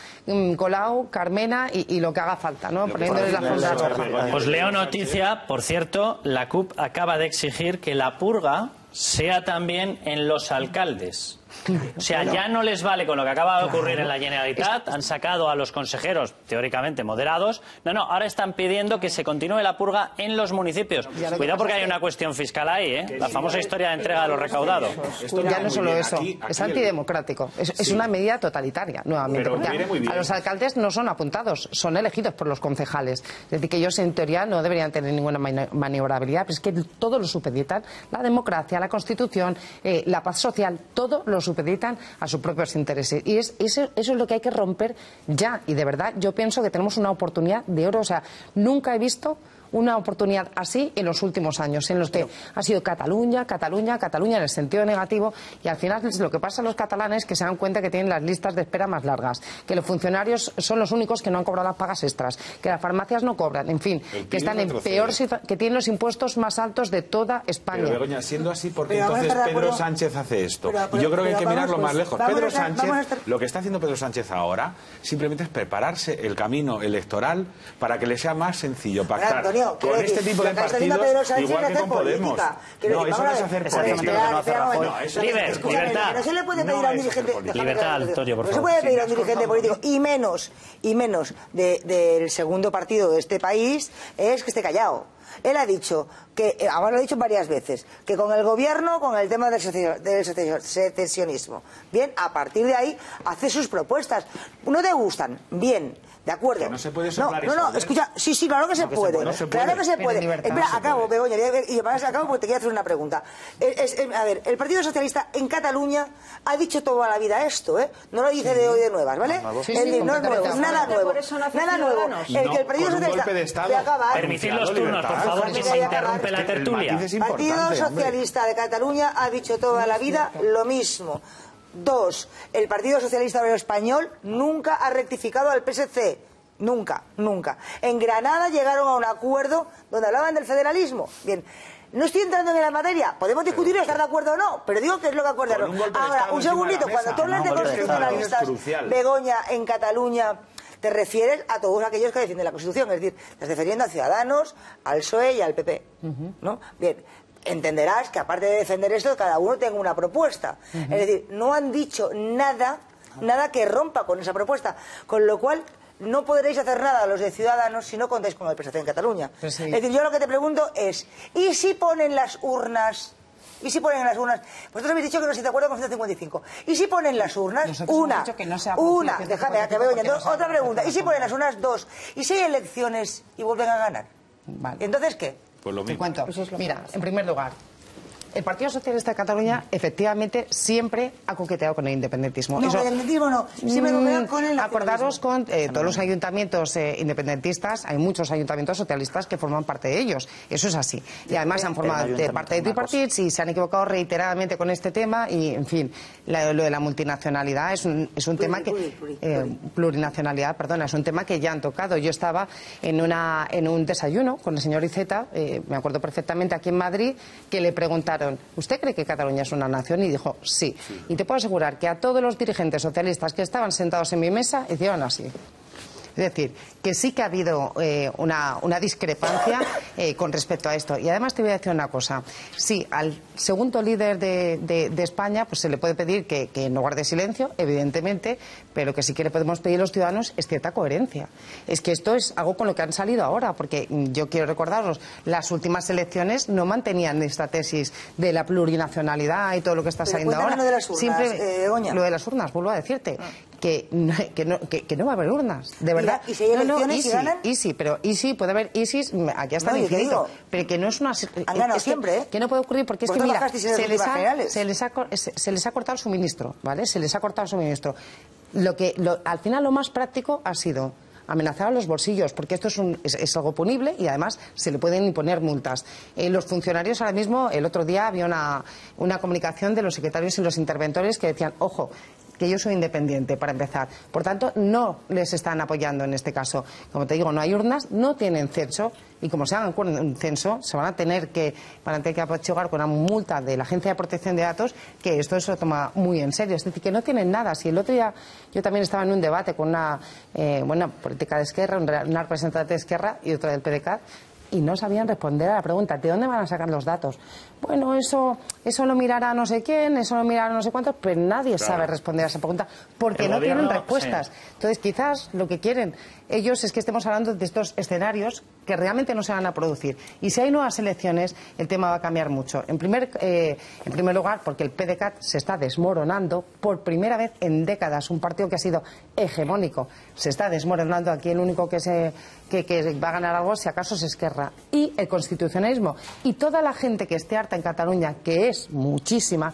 Colau, Carmena y lo que haga falta, ¿no? Poniéndoles la funda roja.
Pues leo noticia, por cierto, la CUP acaba de exigir que la purga sea también en los alcaldes. O sea, ya no les vale con lo que acaba de ocurrir en la Generalitat, han sacado a los consejeros teóricamente moderados. No, ahora están pidiendo que se continúe la purga en los municipios. Cuidado porque hay una cuestión fiscal ahí, ¿eh? La famosa historia de entrega de lo recaudado.
Ya no solo eso, es antidemocrático, es una medida totalitaria, nuevamente. Porque a los alcaldes no son apuntados, son elegidos por los concejales. Es decir, que ellos en teoría no deberían tener ninguna maniobrabilidad, pero es que todo lo supeditan, la democracia, la Constitución, la paz social, todo lo supeditan a sus propios intereses. Y eso es lo que hay que romper ya. Y de verdad, yo pienso que tenemos una oportunidad de oro. O sea, nunca he visto una oportunidad así en los últimos años, en los que ha sido Cataluña en el sentido negativo, y al final lo que pasa a los catalanes es que se dan cuenta que tienen las listas de espera más largas, que los funcionarios son los únicos que no han cobrado las pagas extras, que las farmacias no cobran, en fin, que están en peor situación, que tienen los impuestos más altos de toda España.
Pero Begoña, siendo así, ¿por qué entonces Pedro Sánchez hace esto? Y yo creo que hay que mirarlo más lejos. Pedro Sánchez, lo que está haciendo Pedro Sánchez ahora, simplemente es prepararse el camino electoral para que le sea más sencillo pactar con este tipo de partidos, igual que con Podemos. No, eso no es hacer política.
Libertad.
No se le puede pedir a un dirigente...
Libertad, Antonio, por favor.
No se puede pedir a un dirigente político, y menos del segundo partido de este país, es que esté callado. Él ha dicho que, ahora lo ha dicho varias veces, que con el gobierno, con el tema del secesionismo, bien, a partir de ahí hace sus propuestas. ¿No te gustan? Bien. De acuerdo.
Que no se puede soplar eso.
No, escucha, sí, claro que se puede. Claro que se puede. Espera, acabo, Begoña, y además acabo porque te quiero hacer una pregunta. A ver, el Partido Socialista en Cataluña ha dicho toda la vida esto, ¿eh? No lo dice de hoy de nuevas, ¿vale? No es nuevo, nada nuevo. Nada nuevo. El Partido Socialista...
Permitid los turnos, por favor, que se interrumpe la tertulia.
El Partido Socialista de Cataluña ha dicho toda la vida lo mismo. 2. El Partido Socialista Obrero Español nunca ha rectificado al PSC. Nunca. En Granada llegaron a un acuerdo donde hablaban del federalismo. Bien. No estoy entrando en la materia. Podemos discutir y estar de acuerdo o no, pero digo que es lo que acordaron. Ahora, un segundito, cuando tú hablas de constitucionalistas, Begoña, en Cataluña, te refieres a todos aquellos que defienden la Constitución, es decir, les defendiendo a Ciudadanos, al PSOE y al PP, ¿no? Bien, entenderás que aparte de defender esto, cada uno tenga una propuesta. Es decir, no han dicho nada que rompa con esa propuesta, con lo cual no podréis hacer nada los de Ciudadanos si no contáis con la representación en Cataluña. Pues sí. Es decir, yo lo que te pregunto es, ¿y si ponen las urnas? Vosotros habéis dicho que no estáis de acuerdo con 155. ¿Y si ponen las urnas? Déjame que veo. Entonces, otra pregunta. ¿Y si ponen las urnas? 2. ¿Y si hay elecciones y vuelven a ganar?
Vale.
¿Entonces qué?
Pues lo mismo.
Te cuento. Mira, en primer lugar, el Partido Socialista de Cataluña efectivamente siempre ha coqueteado con el independentismo.
No, el independentismo no. Siempre coqueteado con el
acordaros con todos los ayuntamientos independentistas, hay muchos ayuntamientos socialistas que forman parte de ellos. Eso es así. Y además han formado parte de tripartits y se han equivocado reiteradamente con este tema y, en fin, lo de la multinacionalidad es un tema que... plurinacionalidad, perdona, es un tema que ya han tocado. Yo estaba en un desayuno con el señor Iceta, me acuerdo perfectamente, aquí en Madrid, que le preguntaron: ¿usted cree que Cataluña es una nación? Y dijo, sí. Y te puedo asegurar que a todos los dirigentes socialistas que estaban sentados en mi mesa hicieron así. Es decir, que sí que ha habido una discrepancia con respecto a esto. Y además te voy a decir una cosa. Sí, al segundo líder de España pues se le puede pedir que no guarde silencio, evidentemente, pero que sí que le podemos pedir a los ciudadanos es cierta coherencia. Es que esto es algo con lo que han salido ahora, porque yo quiero recordaros, las últimas elecciones no mantenían esta tesis de la plurinacionalidad y todo lo que está saliendo ahora.
Lo de las urnas,
lo de las urnas, vuelvo a decirte. Que no va a haber urnas, de verdad.
¿Y si hay elecciones y ganan?
Easy, puede haber ISIS, aquí está infinito, pero que no es una...
Han ganado siempre, ¿eh?
Que no puede ocurrir porque es que, mira, se les ha cortado el suministro, ¿vale? Se les ha cortado el suministro. Al final lo más práctico ha sido amenazar a los bolsillos, porque esto es algo punible y además se le pueden imponer multas. Los funcionarios ahora mismo, el otro día había una comunicación de los secretarios y los interventores que decían, ojo, que yo soy independiente, para empezar. Por tanto, no les están apoyando en este caso. Como te digo, no hay urnas, no tienen censo, y como se hagan un censo, se van a tener que apechugar con una multa de la Agencia de Protección de Datos, que esto se lo toma muy en serio. Es decir, que no tienen nada. Si el otro día yo también estaba en un debate con una política de Esquerra, una representante de Esquerra y otra del PDeCAT, y no sabían responder a la pregunta, ¿de dónde van a sacar los datos? Bueno, eso lo mirará no sé quién, eso lo mirará no sé cuántos, pero nadie sabe responder a esa pregunta porque no tienen respuestas. Sí. Entonces, quizás lo que quieren ellos es que estemos hablando de estos escenarios que realmente no se van a producir. Y si hay nuevas elecciones, el tema va a cambiar mucho. En primer lugar, porque el PDeCAT se está desmoronando por primera vez en décadas. Un partido que ha sido hegemónico se está desmoronando. Aquí el único que va a ganar algo, si acaso, es Esquerra. Y el constitucionalismo. Y toda la gente que esté harta en Cataluña, que es muchísima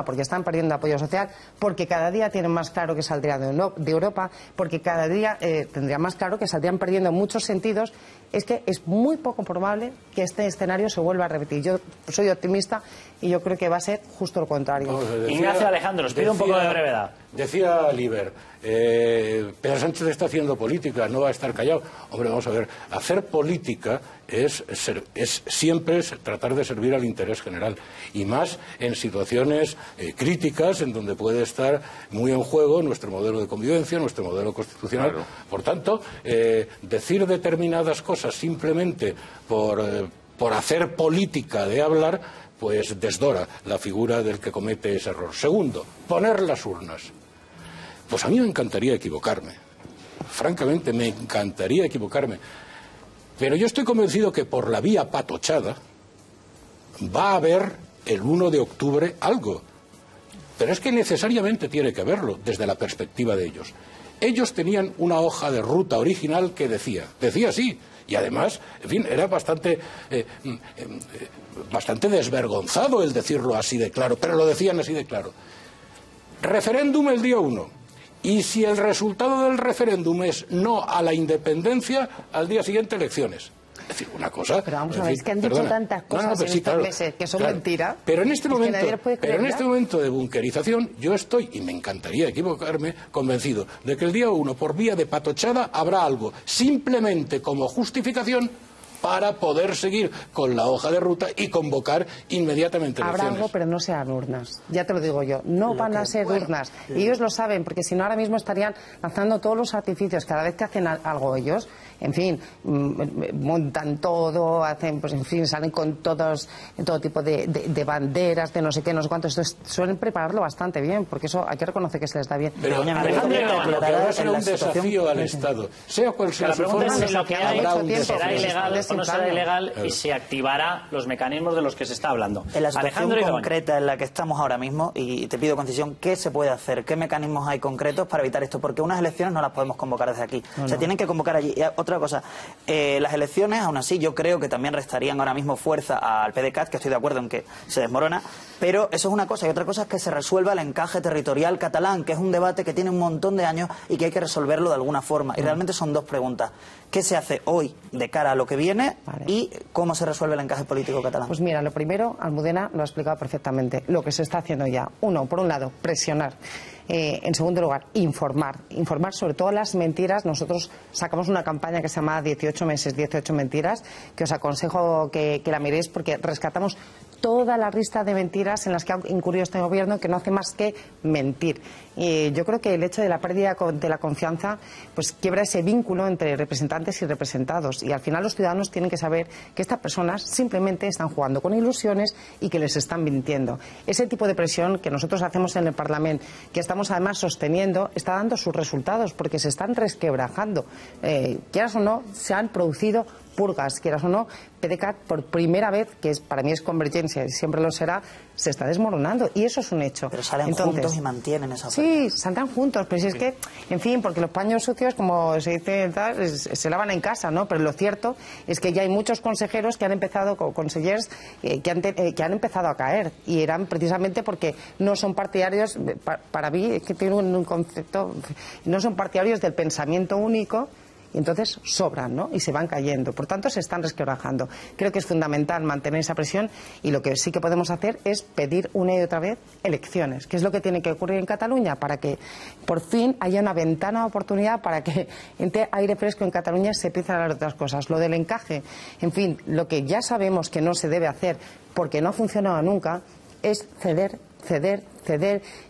porque están perdiendo apoyo social, porque cada día tienen más claro que saldría de Europa, porque cada día tendría más claro que saldrían perdiendo en muchos sentidos. Es que es muy poco probable que este escenario se vuelva a repetir. Yo soy optimista y yo creo que va a ser justo lo contrario.
Ignacio Alejandro, os pido un poco de brevedad.
Decía Liber, Pedro Sánchez está haciendo política, no va a estar callado. Hombre, vamos a ver, hacer política es siempre tratar de servir al interés general, y más en situaciones críticas en donde puede estar muy en juego nuestro modelo de convivencia, nuestro modelo constitucional. Claro. Por tanto, decir determinadas cosas simplemente por hacer política de hablar, pues desdora la figura del que comete ese error. Segundo, poner las urnas. Pues a mí me encantaría equivocarme. Francamente, me encantaría equivocarme. Pero yo estoy convencido que por la vía patochada va a haber el 1 de octubre algo. Pero es que necesariamente tiene que haberlo desde la perspectiva de ellos. Ellos tenían una hoja de ruta original que decía así. Y además, en fin, era bastante desvergonzado el decirlo así de claro, pero lo decían así de claro. Referéndum el día 1. Y si el resultado del referéndum es no a la independencia, al día siguiente elecciones. Es decir, una cosa...
Pero vamos a ver, es que han dicho tantas cosas en estos meses que son mentiras.
Pero en este momento de bunkerización, yo estoy, y me encantaría equivocarme, convencido de que el día 1, por vía de patochada, habrá algo simplemente como justificación para poder seguir con la hoja de ruta y convocar inmediatamente elecciones.
Habrá algo, pero no sean urnas. Ya te lo digo yo. No van a ser urnas. Y ellos lo saben, porque si no ahora mismo estarían lanzando todos los artificios. Cada vez que hacen algo ellos, en fin, montan todo, hacen, pues en fin, salen con todo tipo de banderas, de no sé qué, no sé cuánto. Suelen prepararlo bastante bien, porque eso hay que reconocer que se les da bien.
Pero lo que habrá será un desafío al Estado. Sea cual sea su forma,
si lo que
habrá un desafío.
será ilegal o no será ilegal y se activará los mecanismos de los que se está hablando.
En la situación
Alejandro
concreta en la que estamos ahora mismo, y te pido concesión, ¿qué se puede hacer? ¿Qué mecanismos hay concretos para evitar esto? Porque unas elecciones no las podemos convocar desde aquí. Se tienen que convocar allí. Y otra cosa, las elecciones, aún así, yo creo que también restarían ahora mismo fuerza al PDeCAT, que estoy de acuerdo en que se desmorona, pero eso es una cosa. Y otra cosa es que se resuelva el encaje territorial catalán, que es un debate que tiene un montón de años y que hay que resolverlo de alguna forma. Y realmente son dos preguntas. ¿Qué se hace hoy de cara a lo que viene y cómo se resuelve el encaje político catalán?
Pues mira, lo primero, Almudena lo ha explicado perfectamente. Lo que se está haciendo ya. Uno, por un lado, presionar. En segundo lugar, informar sobre todas las mentiras. Nosotros sacamos una campaña que se llama 18 meses, 18 mentiras, que os aconsejo que la miréis, porque rescatamos toda la lista de mentiras en las que ha incurrido este gobierno, que no hace más que mentir. Y yo creo que el hecho de la pérdida de la confianza pues quiebra ese vínculo entre representantes y representados, y al final los ciudadanos tienen que saber que estas personas simplemente están jugando con ilusiones y que les están mintiendo. Ese tipo de presión que nosotros hacemos en el Parlamento, que estamos además sosteniendo, está dando sus resultados, porque se están resquebrajando. Quieras o no, se han producido purgas, quieras o no. PDeCAT, por primera vez, que para mí es convergencia y siempre lo será, se está desmoronando, y eso es un hecho.
Pero salen juntos y mantienen esa oferta.
Sí, saldrán juntos, pero si es que, en fin, porque los paños sucios, como se dice, se lavan en casa, ¿no? Pero lo cierto es que ya hay muchos consejeros que han empezado, consellers, que han empezado a caer, y eran precisamente porque no son partidarios, para mí, es que tienen un concepto, no son partidarios del pensamiento único, y entonces sobran, ¿no? Y se van cayendo. Por tanto, se están resquebrajando. Creo que es fundamental mantener esa presión, y lo que sí que podemos hacer es pedir una y otra vez elecciones, que es lo que tiene que ocurrir en Cataluña, para que por fin haya una ventana de oportunidad para que entre aire fresco en Cataluña y se empiecen a hablar de otras cosas. Lo del encaje, en fin, lo que ya sabemos que no se debe hacer porque no ha funcionado nunca, es ceder,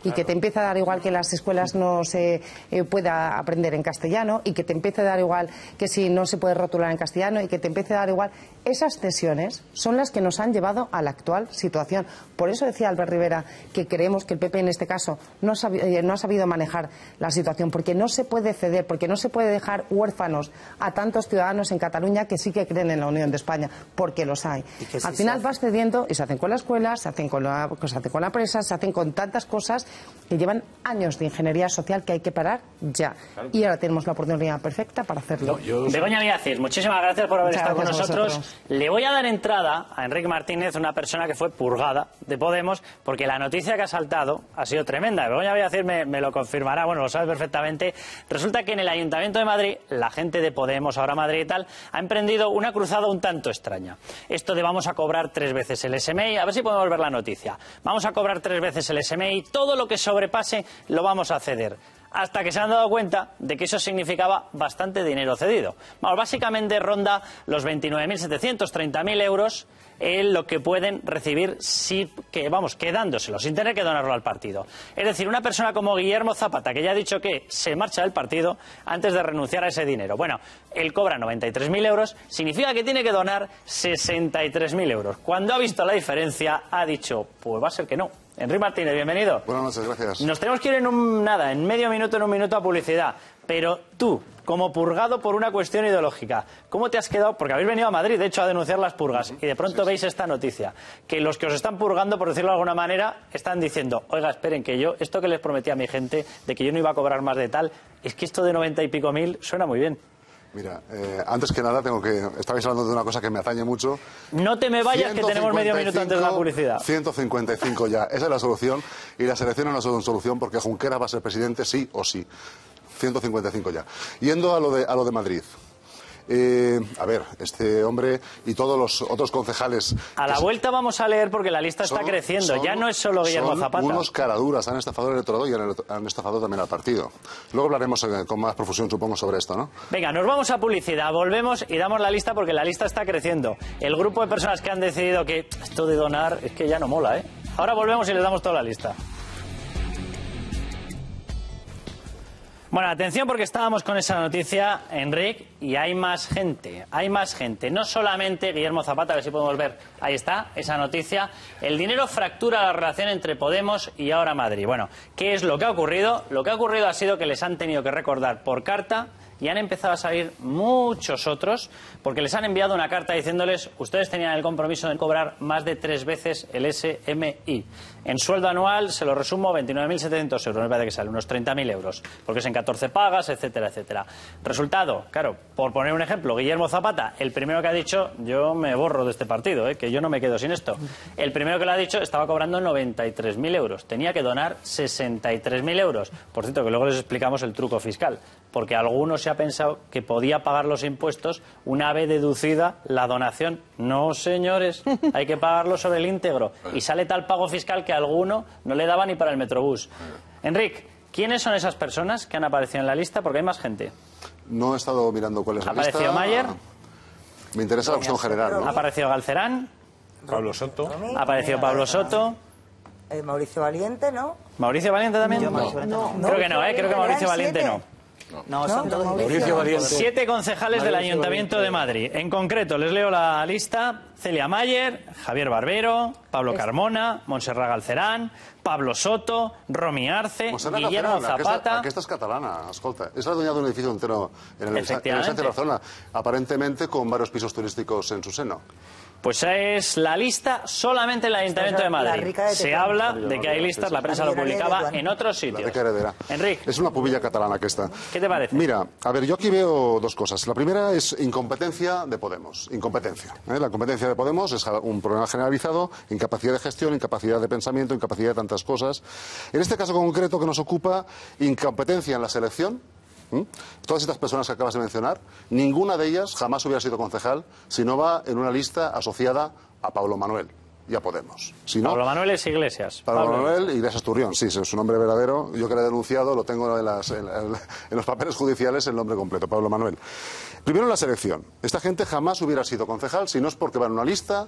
y que te empiece a dar igual que en las escuelas no se pueda aprender en castellano, y que te empiece a dar igual que si no se puede rotular en castellano, y que te empiece a dar igual. Esas cesiones son las que nos han llevado a la actual situación. Por eso decía Albert Rivera que creemos que el PP en este caso no ha sabido manejar la situación, porque no se puede ceder, porque no se puede dejar huérfanos a tantos ciudadanos en Cataluña que sí que creen en la Unión de España, porque los hay. Al final vas cediendo, y se hacen con la escuela, se hacen con la presa, se hacen con tantas cosas que llevan años de ingeniería social que hay que parar ya. Y ahora tenemos la oportunidad perfecta para hacerlo.
Begoña Villacís, muchísimas gracias por haber estado con nosotros. Le voy a dar entrada a Enrique Martínez, una persona que fue purgada de Podemos, porque la noticia que ha saltado ha sido tremenda. Begoña Villacís me lo confirmará, bueno, lo sabe perfectamente. Resulta que en el Ayuntamiento de Madrid, la gente de Podemos, ahora Madrid y tal, ha emprendido una cruzada un tanto extraña. Esto de vamos a cobrar 3 veces el SMI, a ver si podemos ver la noticia. Vamos a cobrar 3 veces el SMI, todo lo que sobrepase lo vamos a ceder. Hasta que se han dado cuenta de que eso significaba bastante dinero cedido. Vamos, básicamente ronda los 29.700, 30.000 euros en lo que pueden recibir quedándoselo, sin tener que donarlo al partido. Es decir, una persona como Guillermo Zapata, que ya ha dicho que se marcha del partido antes de renunciar a ese dinero. Bueno, él cobra 93.000 euros, significa que tiene que donar 63.000 euros. Cuando ha visto la diferencia, ha dicho, pues va a ser que no. Enrique Martínez, bienvenido.
Buenas noches, gracias.
Nos tenemos que ir en un minuto a publicidad. Pero tú, como purgado por una cuestión ideológica, ¿cómo te has quedado? Porque habéis venido a Madrid, de hecho, a denunciar las purgas, y de pronto veis esta noticia, que los que os están purgando, por decirlo de alguna manera, están diciendo, oiga, esperen, que yo, esto que les prometí a mi gente, de que yo no iba a cobrar más de tal, es que esto de 90 y pico mil suena muy bien.
Mira, antes que nada estabais hablando de una cosa que me atañe mucho.
No te me vayas, que tenemos medio minuto antes de la publicidad.
155 ya, esa es la solución, y las elecciones no son solución porque Junqueras va a ser presidente sí o sí. 155 ya. Yendo a lo de Madrid. A ver, este hombre y todos los otros concejales...
A la vuelta vamos a leer porque la lista está creciendo. Ya no es solo Guillermo Zapata.
Son unos caraduras, han estafado el electorado y han estafado también al partido. Luego hablaremos con más profusión, supongo, sobre esto, ¿no?
Venga, nos vamos a publicidad, volvemos y damos la lista porque la lista está creciendo. El grupo de personas que han decidido que esto de donar es que ya no mola, ¿eh? Ahora volvemos y les damos toda la lista. Bueno, atención porque estábamos con esa noticia, Enric, y hay más gente, no solamente Guillermo Zapata, a ver si podemos ver, ahí está, esa noticia. El dinero fractura la relación entre Podemos y Ahora Madrid. Bueno, ¿qué es lo que ha ocurrido? Lo que ha ocurrido ha sido que les han tenido que recordar por carta y han empezado a salir muchos otros porque les han enviado una carta diciéndoles ustedes tenían el compromiso de cobrar más de 3 veces el SMI. En sueldo anual, se lo resumo, 29.700 euros, me parece que sale, unos 30.000 euros, porque es en 14 pagas, etcétera, etcétera. Resultado, claro, por poner un ejemplo, Guillermo Zapata, el primero que ha dicho, yo me borro de este partido, que yo no me quedo sin esto. El primero que lo ha dicho estaba cobrando 93.000 euros, tenía que donar 63.000 euros. Por cierto, que luego les explicamos el truco fiscal, porque alguno se ha pensado que podía pagar los impuestos una vez deducida la donación. No, señores, hay que pagarlo sobre el íntegro. Y sale tal pago fiscal que a alguno no le daba ni para el Metrobús. Enric, ¿quiénes son esas personas que han aparecido en la lista? Porque hay más gente.
No he estado mirando cuál es la lista.
¿Apareció Mayer?
Me interesa la cuestión general, ¿no?
¿Ha aparecido Galcerán?
Pablo Soto.
¿Ha aparecido Pablo Soto?
Mauricio Valiente, ¿no?
¿Mauricio Valiente también?
No.
Creo que no, creo que Mauricio Valiente no.
No, son todos
Mauricio Valiente.
7 concejales del Ayuntamiento de Madrid. En concreto, les leo la lista: Celia Mayer, Javier Barbero, Pablo Carmona, Montserrat Galcerán, Pablo Soto, Romy Arce, Guillermo Zapata...
Aquesta és catalana, escolta. Es la dueña de un edificio entero en el centro de Barcelona, aparentemente con varios pisos turísticos en su seno.
Pues es la lista solamente en el Ayuntamiento de Madrid. Se habla de que hay listas, la prensa lo publicaba en otros sitios. Enrique.
Es una pubilla catalana aquesta.
¿Qué te parece?
Mira, a ver, yo aquí veo dos cosas. La primera es incompetencia de Podemos. Incompetencia. La incompetencia de Podemos es un problema generalizado, incapacidad de gestión, incapacidad de pensamiento, incapacidad de tantas cosas. En este caso concreto que nos ocupa, incompetencia en la selección. Todas estas personas que acabas de mencionar, ninguna de ellas jamás hubiera sido concejal si no va en una lista asociada a Pablo Manuel y a Podemos. Si no,
Pablo Manuel es Iglesias.
Pablo Manuel Iglesias Turrión, sí, es su nombre verdadero. Yo que lo he denunciado, lo tengo en los papeles judiciales el nombre completo, Pablo Manuel. Primero, la selección. Esta gente jamás hubiera sido concejal si no es porque va en una lista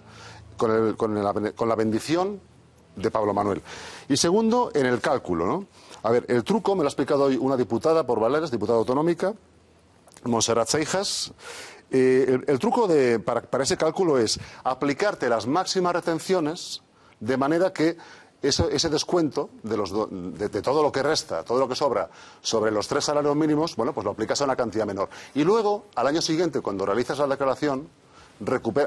con la bendición de Pablo Manuel. Y segundo, en el cálculo, ¿no? A ver, el truco me lo ha explicado hoy una diputada por Baleares, diputada autonómica, Montserrat Seijas. El truco para ese cálculo es aplicarte las máximas retenciones de manera que ese descuento de todo lo que resta, todo lo que sobra sobre los 3 salarios mínimos, bueno, pues lo aplicas a una cantidad menor. Y luego, al año siguiente, cuando realizas la declaración,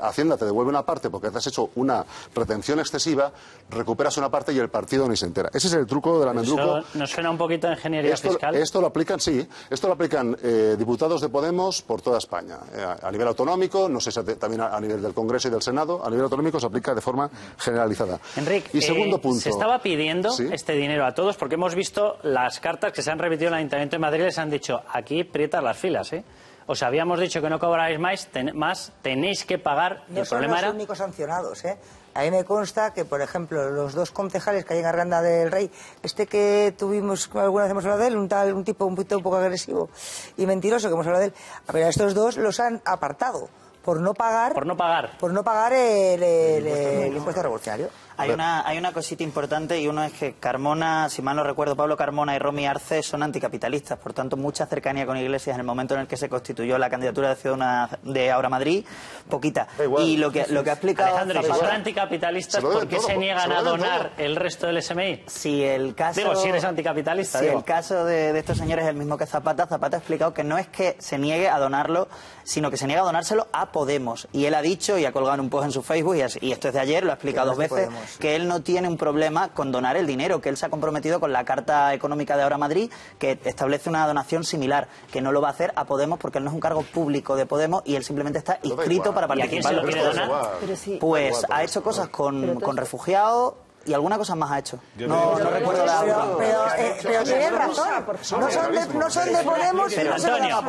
Hacienda te devuelve una parte porque te has hecho una retención excesiva, recuperas una parte y el partido ni se entera. Ese es el truco de la Mendruco.
¿Eso nos suena un poquito a ingeniería fiscal?
Esto lo aplican, sí. Esto lo aplican diputados de Podemos por toda España. A nivel autonómico, no sé si también a nivel del Congreso y del Senado, a nivel autonómico se aplica de forma generalizada.
Enrique,
y segundo punto.
Se estaba pidiendo este dinero a todos porque hemos visto las cartas que se han remitido en el Ayuntamiento de Madrid, les han dicho, aquí prietas las filas, Os habíamos dicho que no cobráis más, tenéis que pagar.
No son los únicos sancionados, A mí me consta que, por ejemplo, los 2 concejales que hay en Arganda del Rey, que tuvimos, alguna vez hemos hablado de él, un tipo un poco agresivo y mentiroso que hemos hablado de él, pero a estos 2 los han apartado por no pagar el impuesto revolucionario.
Hay una cosita importante y uno es que Carmona, si mal no recuerdo, Pablo Carmona y Romy Arce son anticapitalistas, por tanto mucha cercanía con Iglesias en el momento en el que se constituyó la candidatura de Ciudadana de Ahora Madrid, poquita. Y lo que ha explicado
Alejandro, si son anticapitalistas, ¿por qué se niegan a donar el resto del SMI?
Si el caso,
si eres anticapitalista.
El caso de estos señores es el mismo que Zapata. Zapata ha explicado que no es que se niegue a donarlo, sino que se niega a donárselo a Podemos. Y él ha dicho, y ha colgado en un post en su Facebook, y esto es de ayer, lo ha explicado 2 veces, que él no tiene un problema con donar el dinero, que él se ha comprometido con la Carta Económica de Ahora Madrid, que establece una donación similar, que no lo va a hacer a Podemos porque él no es un cargo público de Podemos y él simplemente está inscrito para participar.
¿Y a quién se lo quiere donar?
Pues ha hecho cosas con refugiados, Y alguna cosa más ha hecho. No recuerdo la...
Pero tienes razón. No son de Podemos, pero
Antonio.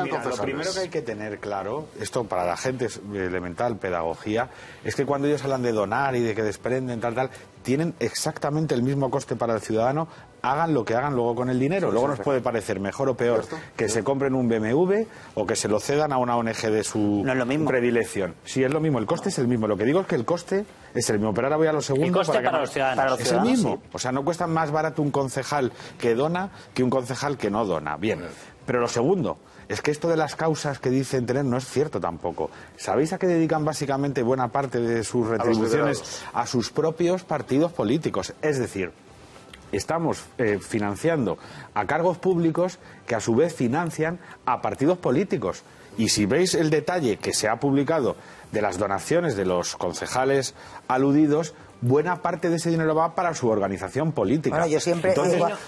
Lo primero que hay que tener claro, esto para la gente es elemental, pedagogía, es que cuando ellos hablan de donar y de que desprenden, tal, tienen exactamente el mismo coste para el ciudadano, hagan lo que hagan luego con el dinero. Luego nos puede parecer mejor o peor que se compren un BMW o que se lo cedan a una ONG de su predilección. Sí, es lo mismo, el coste es el mismo. Lo que digo es que el coste es el mismo, pero ahora voy a lo segundo.
El coste para los ciudadanos.
Es el mismo. O sea, no cuesta más barato un concejal que dona que un concejal que no dona. Bien, pero lo segundo es que esto de las causas que dicen tener no es cierto tampoco. ¿Sabéis a qué dedican básicamente buena parte de sus retribuciones? A sus propios partidos políticos. Es decir, estamos financiando a cargos públicos que a su vez financian a partidos políticos. Y si veis el detalle que se ha publicado de las donaciones de los concejales aludidos, buena parte de ese dinero va para su organización política.
Bueno, yo siempre,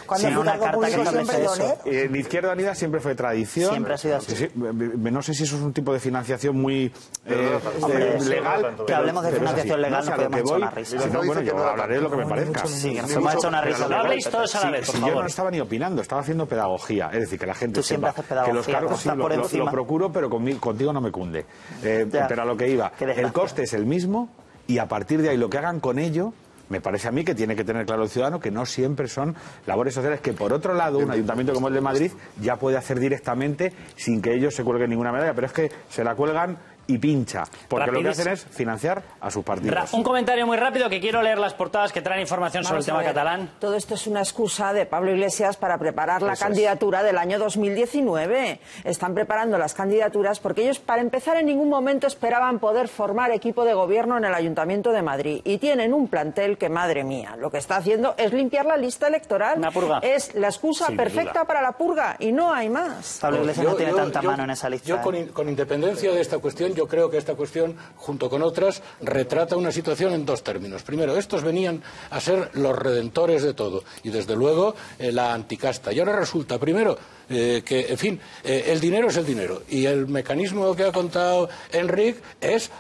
cuando fui cargo público siempre doné.
En Izquierda Unida siempre fue tradición.
Siempre ha sido así.
Sí, no sé si eso es un tipo de financiación muy legal.
Que hablemos de financiación legal, no podemos echar una risa.
Si no, bueno, yo hablaré de lo que me parezca.
Sí, nos hemos hecho una risa.
No habléis todos a la vez, por favor.
Yo no estaba ni opinando, estaba haciendo pedagogía. Es decir, que la gente
sepa
que los cargos sí, lo procuro, pero contigo no me cunde. Pero a lo que iba, el coste es el mismo y a partir de ahí lo que hagan con ello, me parece a mí que tiene que tener claro el ciudadano que no siempre son labores sociales que, por otro lado, un ayuntamiento como el de Madrid ya puede hacer directamente sin que ellos se cuelguen ninguna medalla, pero es que se la cuelgan y pincha, porque lo que hacen es financiar a sus partidos.
Un comentario muy rápido, que quiero leer las portadas que traen información sobre el tema catalán.
Todo esto es una excusa de Pablo Iglesias para preparar la candidatura del año 2019. Están preparando las candidaturas porque ellos, para empezar, en ningún momento esperaban poder formar equipo de gobierno en el Ayuntamiento de Madrid. Y tienen un plantel que, madre mía, lo que está haciendo es limpiar la lista electoral.
Una purga.
Es la excusa perfecta para la purga y no hay más.
Pablo Iglesias no tiene tanta mano en esa lista.
Yo, con independencia de esta cuestión, yo creo que esta cuestión, junto con otras, retrata una situación en dos términos. Primero, estos venían a ser los redentores de todo y, desde luego, la anticasta. Y ahora resulta, primero, que, en fin, el dinero es el dinero y el mecanismo que ha contado Enric es,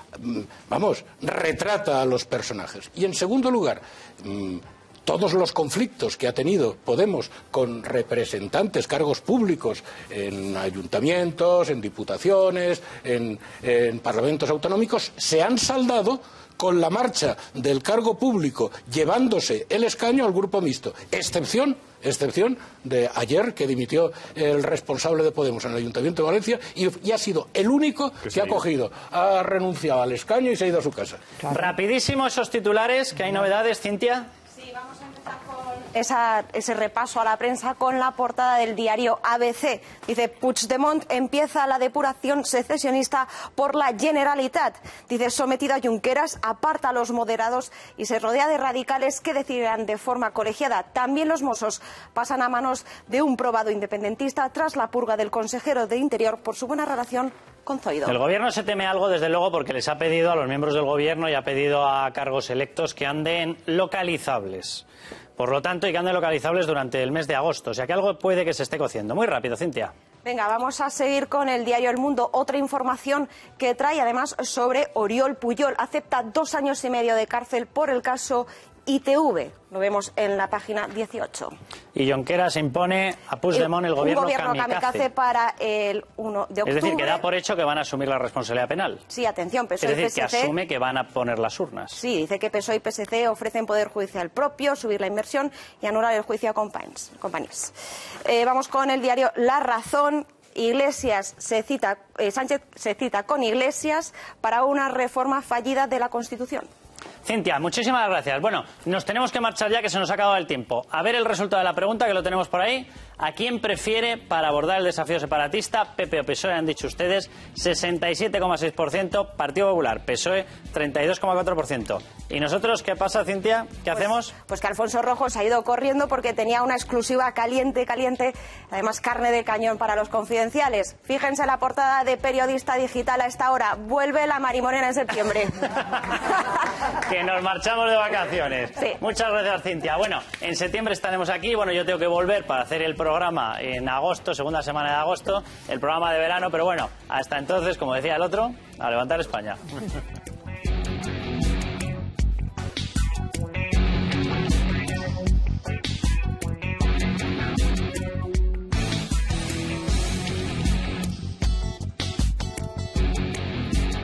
retrata a los personajes. Y, en segundo lugar, todos los conflictos que ha tenido Podemos con representantes, cargos públicos en ayuntamientos, en diputaciones, en parlamentos autonómicos, se han saldado con la marcha del cargo público llevándose el escaño al grupo mixto, excepción de ayer, que dimitió el responsable de Podemos en el Ayuntamiento de Valencia y ha sido el único que ha cogido, ha renunciado al escaño y se ha ido a su casa.
Rapidísimo esos titulares, que hay novedades, Cintia.
Vamos a empezar con ese repaso a la prensa con la portada del diario ABC. Dice: Puigdemont empieza la depuración secesionista por la Generalitat. Dice: sometido a Junqueras, aparta a los moderados y se rodea de radicales que decidirán de forma colegiada. También los Mossos pasan a manos de un probado independentista tras la purga del consejero de Interior por su buena relación con Zoido.
El gobierno se teme algo, desde luego, porque les ha pedido a los miembros del gobierno y ha pedido a cargos electos que anden localizables. Por lo tanto, y que anden localizables durante el mes de agosto. O sea que algo puede que se esté cociendo. Muy rápido, Cintia.
Venga, vamos a seguir con el diario El Mundo. Otra información que trae además sobre Oriol Pujol. Acepta 2 años y medio de cárcel por el caso ITV. Lo vemos en la página 18.
Y Junqueras se impone a Puigdemont el gobierno
kamikaze para el 1 de octubre.
Es decir, que da por hecho que van a asumir la responsabilidad penal.
Sí, atención, PSOE
es decir,
y PSC...
que asume que van a poner las urnas.
Sí, dice que PSOE y PSC ofrecen poder judicial propio, subir la inversión y anular el juicio a compañías. Vamos con el diario La Razón. Sánchez se cita con Iglesias para una reforma fallida de la Constitución.
Cintia, muchísimas gracias. Bueno, nos tenemos que marchar ya, que se nos ha acabado el tiempo. A ver el resultado de la pregunta, que lo tenemos por ahí. ¿A quién prefiere para abordar el desafío separatista? PP o PSOE, han dicho ustedes. 67,6%, Partido Popular. PSOE, 32,4%. ¿Y nosotros qué pasa, Cintia? ¿Qué hacemos?
Pues que Alfonso Rojo se ha ido corriendo porque tenía una exclusiva caliente, además carne de cañón para los confidenciales. Fíjense la portada de Periodista Digital a esta hora. Vuelve la Marimorena en septiembre.
Que nos marchamos de vacaciones.
Sí.
Muchas gracias, Cintia. Bueno, en septiembre estaremos aquí. Bueno, yo tengo que volver para hacer el programa en agosto, segunda semana de agosto, el programa de verano, pero bueno, hasta entonces, como decía el otro, a levantar España.